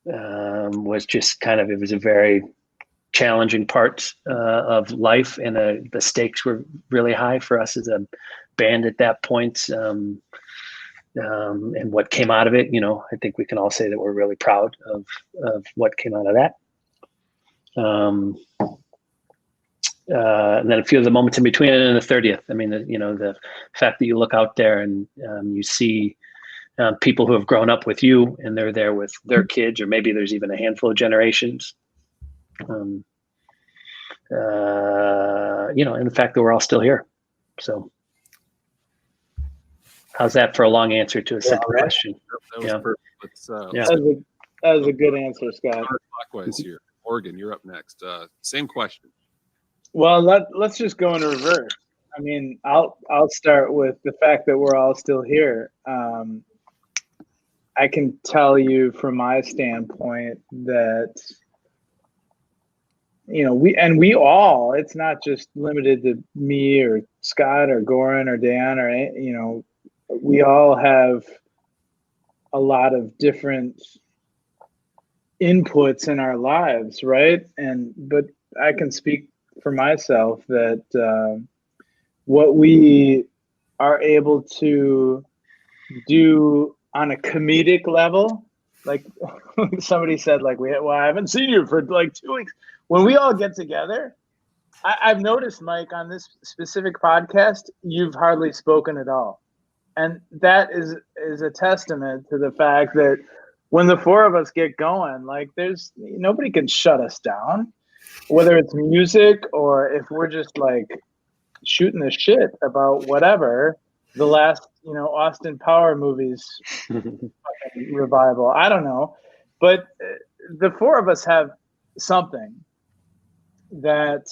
E: was just kind of, it was a very challenging part of life, and the stakes were really high for us as a band at that point. And what came out of it, I think we can all say that we're really proud of what came out of that. And then a few of the moments in between it and the 30th. I mean, the fact that you look out there and you see people who have grown up with you and they're there with their kids, or maybe there's even a handful of generations. And the fact that we're all still here. So how's that for a long answer to a simple question?
A: That was perfect.
D: That was a good answer, Scott.
A: Clockwise here. Morgan, you're up next. Same question.
D: Well, let's just go in reverse. I mean, I'll start with the fact that we're all still here. I can tell you from my standpoint that, we all, it's not just limited to me or Scott or Goran or Dan or, we all have a lot of different inputs in our lives, right? But I can speak for myself that what we are able to do on a comedic level, like somebody said, like, I haven't seen you for like 2 weeks. When we all get together, I've noticed, Mike, on this specific podcast, you've hardly spoken at all. And that is a testament to the fact that when the four of us get going, like nobody can shut us down, whether it's music or if we're just like shooting the shit about whatever, the last, Austin Power movies revival. I don't know. But the four of us have something that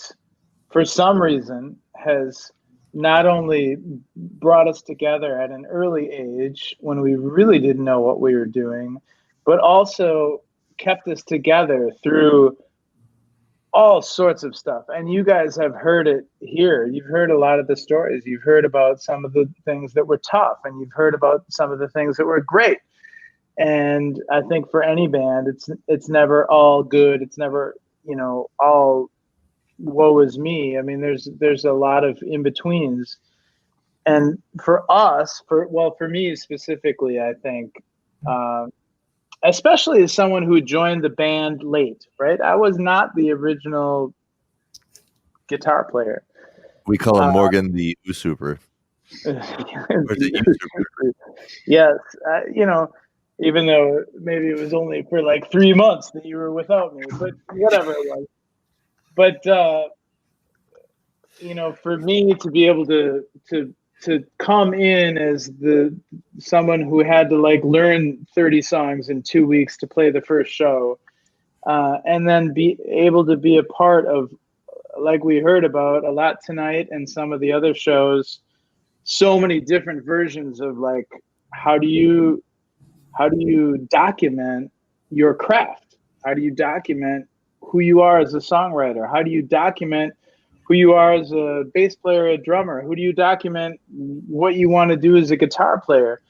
D: for some reason has not only brought us together at an early age when we really didn't know what we were doing, but also kept us together through all sorts of stuff. And you guys have heard it here. You've heard a lot of the stories. You've heard about some of the things that were tough, and you've heard about some of the things that were great. And I think for any band, it's never all good. It's never, all woe is me. I mean, there's a lot of in-betweens. And for us, for me specifically, I think, especially as someone who joined the band late, right? I was not the original guitar player.
C: We call him Morgan the Usuper.
D: Yes. Even though maybe it was only for like 3 months that you were without me, but whatever it was. But, for me to be able to come in as someone who had to like learn 30 songs in 2 weeks to play the first show, and then be able to be a part of, like we heard about a lot tonight and some of the other shows, so many different versions of like, how do you document your craft? How do you document who you are as a songwriter? How do you document who you are as a bass player, a drummer? Who do you document what you want to do as a guitar player,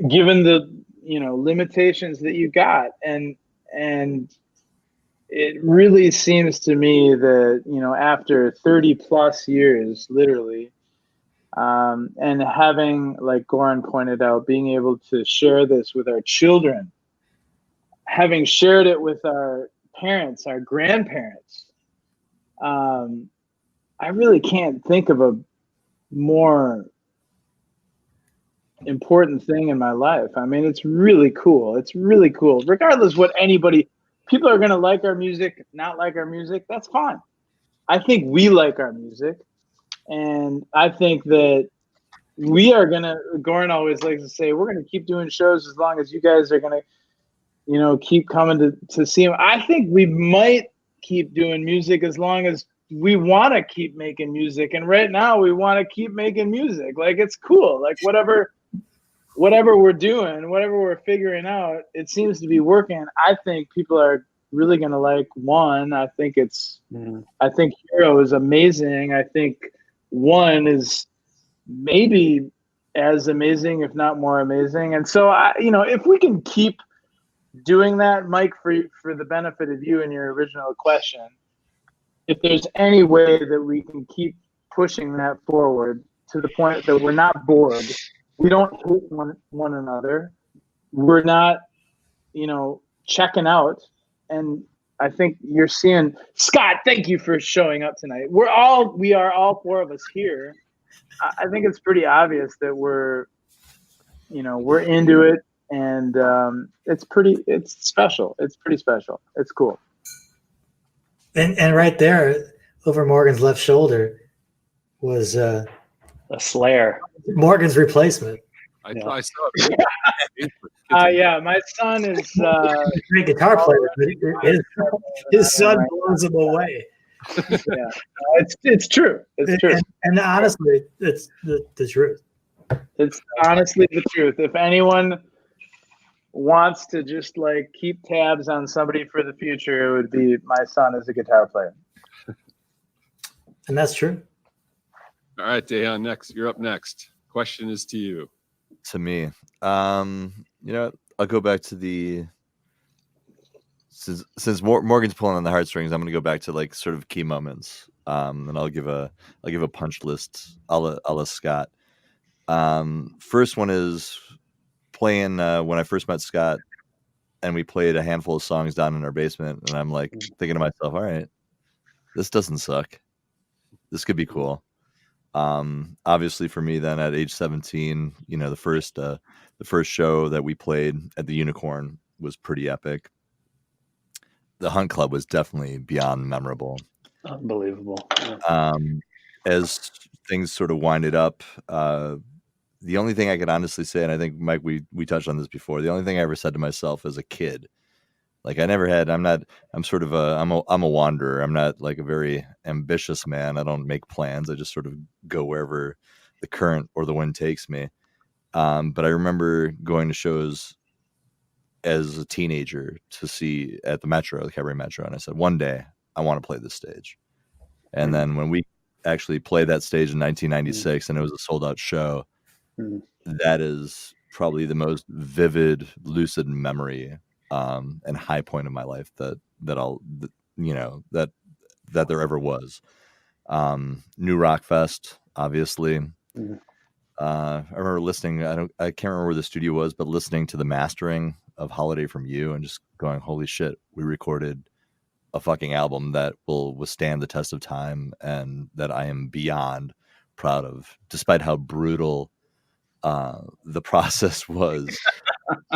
D: given the limitations that you got? And it really seems to me that after 30 plus years, literally, and having, like Goran pointed out, being able to share this with our children, having shared it with our parents, our grandparents, I really can't think of a more important thing in my life. I mean, it's really cool. It's really cool. Regardless what people are going to like our music, not like our music. That's fine. I think we like our music. And I think that we are going to, Goran always likes to say, we're going to keep doing shows as long as you guys are going to, keep coming to see them. I think we might keep doing music as long as we want to keep making music. And right now we want to keep making music. Like, it's cool. Like whatever we're doing, whatever we're figuring out, it seems to be working. I think people are really going to like One. I think I think Hero is amazing. I think One is maybe as amazing, if not more amazing. And so if we can keep doing that, Mike, for the benefit of you and your original question, if there's any way that we can keep pushing that forward to the point that we're not bored, we don't hate one another, we're not, checking out. And I think you're seeing, Scott, thank you for showing up tonight. We are all four of us here. I think it's pretty obvious that we're into it, and it's special. It's pretty special. It's cool.
B: And right there, over Morgan's left shoulder, was
E: a Slayer.
B: Morgan's replacement.
A: I saw it.
D: Yeah, my son is
B: a great guitar player, but his son blows him away.
D: Yeah, it's true. It's true.
B: And honestly, it's the truth.
D: It's honestly the truth. If anyone wants to just like keep tabs on somebody for the future, it would be my son as a guitar player.
B: And that's true.
A: All right, Dejan, next. You're up next. Question is to you.
C: To me, I'll go back to since Morgan's pulling on the heartstrings, I'm going to go back to like sort of key moments, and I'll give a punch list a la Scott. First one is playing when I first met Scott, and we played a handful of songs down in our basement, and I'm like thinking to myself, all right, this doesn't suck. This could be cool. Obviously for me then at age 17, the first show that we played at the Unicorn was pretty epic. The Hunt Club was definitely beyond memorable.
E: Unbelievable. Yeah.
C: As things sort of winded up, the only thing I could honestly say, and I think Mike, we touched on this before, the only thing I ever said to myself as a kid, like I'm a wanderer. I'm not like a very ambitious man. I don't make plans. I just sort of go wherever the current or the wind takes me. But I remember going to shows as a teenager to see at the Cabaret Metro. And I said, one day I want to play this stage. And then when we actually played that stage in 1996 and it was a sold out show, that is probably the most vivid, lucid memory and high point of my life that there ever was. New Rock Fest, obviously. I remember listening. I can't remember where the studio was, but listening to the mastering of Holiday from You and just going, "Holy shit! We recorded a fucking album that will withstand the test of time, and that I am beyond proud of, despite how brutal the process was."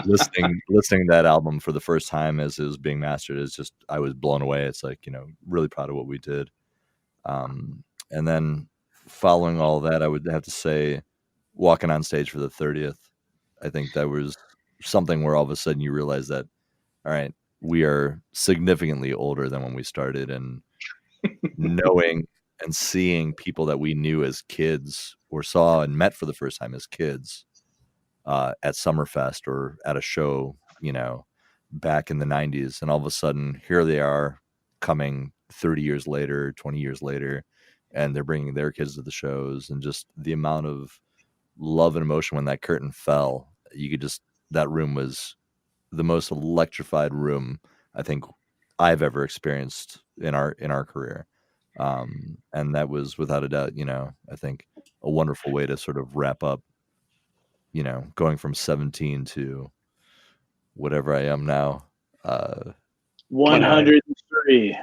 C: listening to that album for the first time as it was being mastered is just, I was blown away. It's like, really proud of what we did. And then following all that, I would have to say walking on stage for the 30th. I think that was something where all of a sudden you realize that, all right, we are significantly older than when we started, and knowing and seeing people that we knew as kids or saw and met for the first time as kids at Summerfest or at a show, back in the 90s. And all of a sudden here they are coming 30 years later, 20 years later, and they're bringing their kids to the shows, and just the amount of love and emotion when that curtain fell. That room was the most electrified room I think I've ever experienced in our career. And that was without a doubt, I think a wonderful way to sort of wrap up, going from 17 to whatever I am now.
D: 103.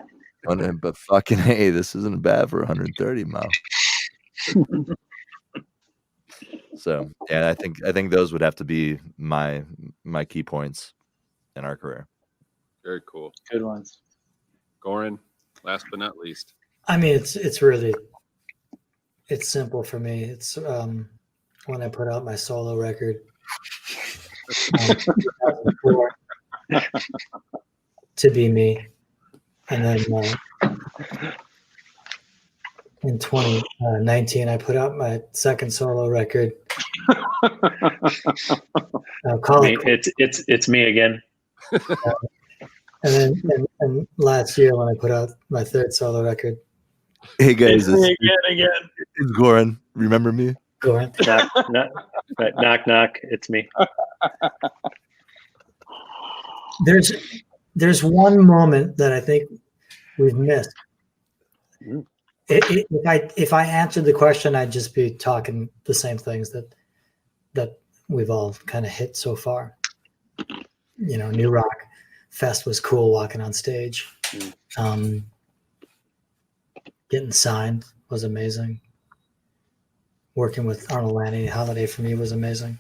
C: But fucking hey, this isn't bad for 130, Mo. So yeah, I think those would have to be my key points in our career.
A: Very cool.
D: Good ones.
A: Goran, last but not least.
B: I mean, it's really simple for me. It's when I put out my solo record, 2004, To Be Me, and then in 2019 I put out my second solo record.
E: It's me again.
B: And then and last year when I put out my third solo record.
C: Hey guys,
D: again.
C: It's Goran. Remember me?
B: Goran.
E: Knock, knock. It's me.
B: There's one moment that I think we've missed. If I answered the question, I'd just be talking the same things that we've all kind of hit so far. You know, New Rock Fest was cool, walking on stage. Getting signed was amazing. Working with Arnold Lanny Holiday for me was amazing.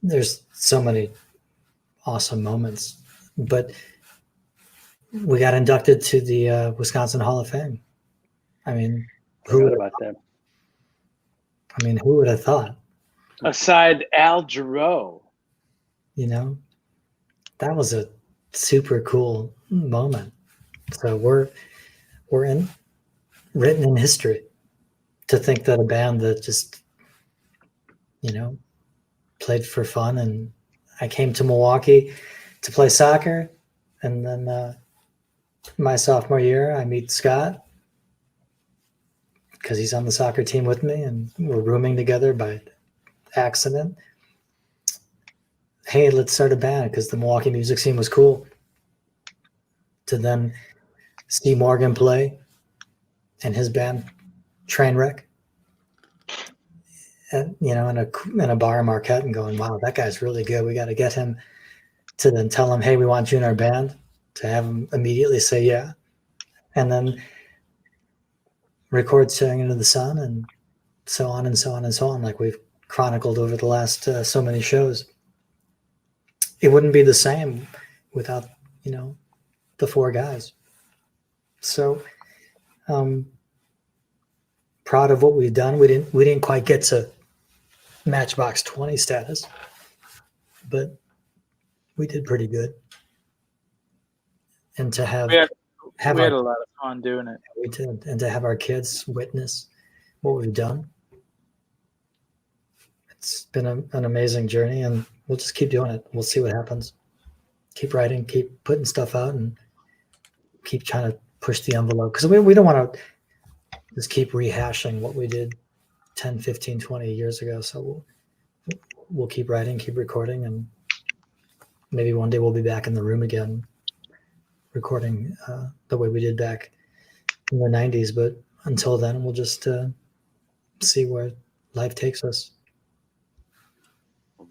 B: There's so many awesome moments, but we got inducted to the Wisconsin Hall of Fame. I mean, who would have thought?
D: Aside Al Jarreau.
B: You know, that was a super cool moment. So we're written in history. To think that a band that just, you know, played for fun, and I came to Milwaukee to play soccer, and then my sophomore year I meet Scott because he's on the soccer team with me, and we're rooming together by accident. Hey, let's start a band because the Milwaukee music scene was cool. To then see Morgan play and his band Trainwreck, and you know, in a bar in Marquette, and going, wow, that guy's really good. We got to get him. To then tell him, hey, we want you in our band. To have him immediately say yeah, and then record "Staring Into the Sun" and so on and so on and so on, like we've chronicled over the last so many shows. It wouldn't be the same without, you know, the four guys. So proud of what we've done. We didn't quite get to Matchbox 20 status, but we did pretty good. And to have
D: we had a lot of fun doing it.
B: We did, and to have our kids witness what we've done. It's been an amazing journey, and we'll just keep doing it. We'll see what happens. Keep writing, keep putting stuff out, and keep trying to push the envelope. Because we don't want to just keep rehashing what we did 10, 15, 20 years ago. So we'll keep writing, keep recording, and maybe one day we'll be back in the room again recording the way we did back in the 90s. But until then, we'll just see where life takes us.
A: Well,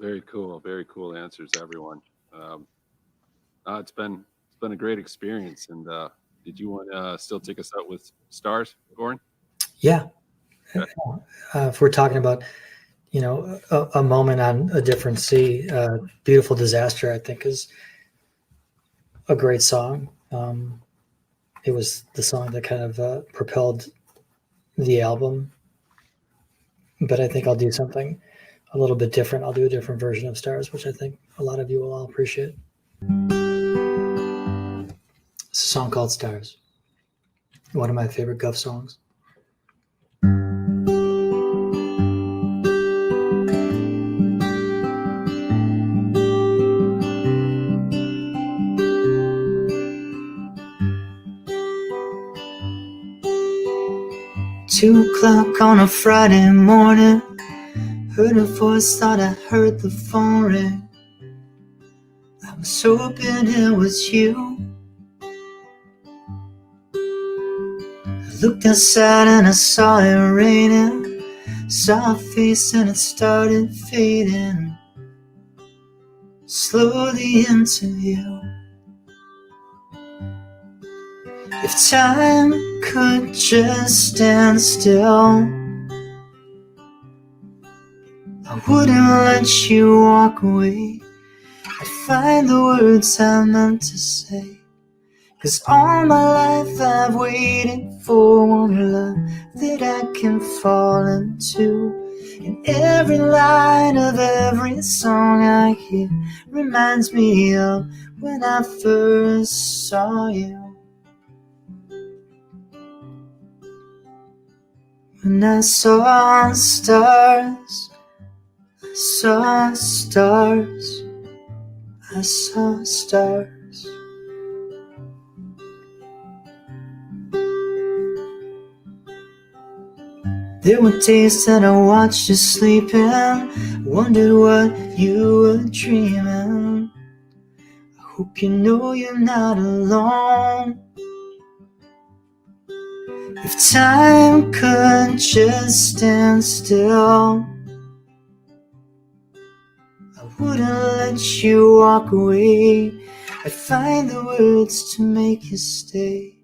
A: very cool answers, everyone. It's been a great experience. And did you want to still take us out with Stars, Goran?
B: Yeah. Okay. If we're talking about, you know, a moment on a different sea, Beautiful Disaster, I think, is a great song. It was the song that kind of propelled the album. But I think I'll do something a little bit different. I'll do a different version of Stars, which I think a lot of you will all appreciate. It's a song called Stars. One of my favorite Gufs songs. Two o'clock on a Friday morning, heard a voice, thought I heard the phone ring. I was hoping it was you. I looked outside and I saw it raining, saw a face and it started fading slowly into you. If time could just stand still, I wouldn't let you walk away. I'd find the words I meant to say. 'Cause all my life I've waited for one love that I can fall into. And every line of every song I hear reminds me of when I first saw you. When I saw stars, I saw stars, I saw stars. There were days that I watched you sleeping, wondered what you were dreaming. I hope you know you're not alone. If time could just stand still, I wouldn't let you walk away. I'd find the words to make you stay.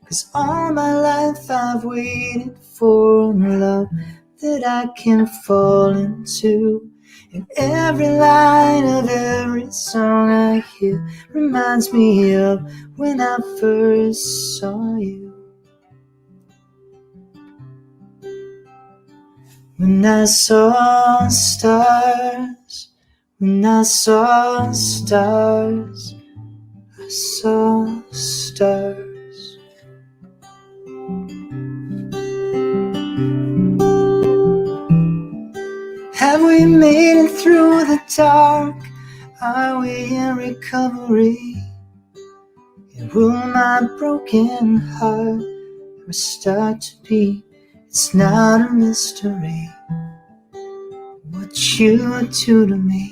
B: 'Cause all my life I've waited for love that I can fall into. And every line of every song I hear reminds me of when I first saw you. When I saw stars, when I saw stars, I saw stars. Have we made it through the dark? Are we in recovery? And will my broken heart ever start to beat? It's not a mystery what you do to me.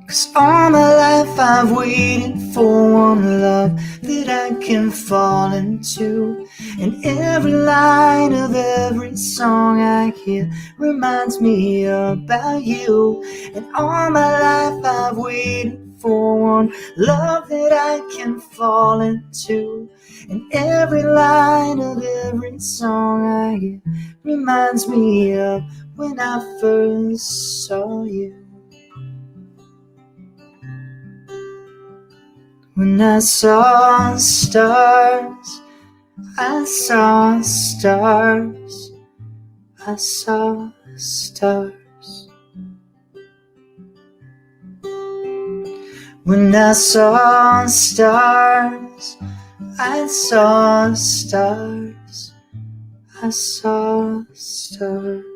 B: 'Cause all my life I've waited for one love that I can fall into. And every line of every song I hear reminds me about you. And all my life I've waited for one love that I can fall into. And every line of every song I hear reminds me of when I first saw you. When I saw stars, I saw stars, I saw stars. When I saw stars, I saw stars, I saw stars.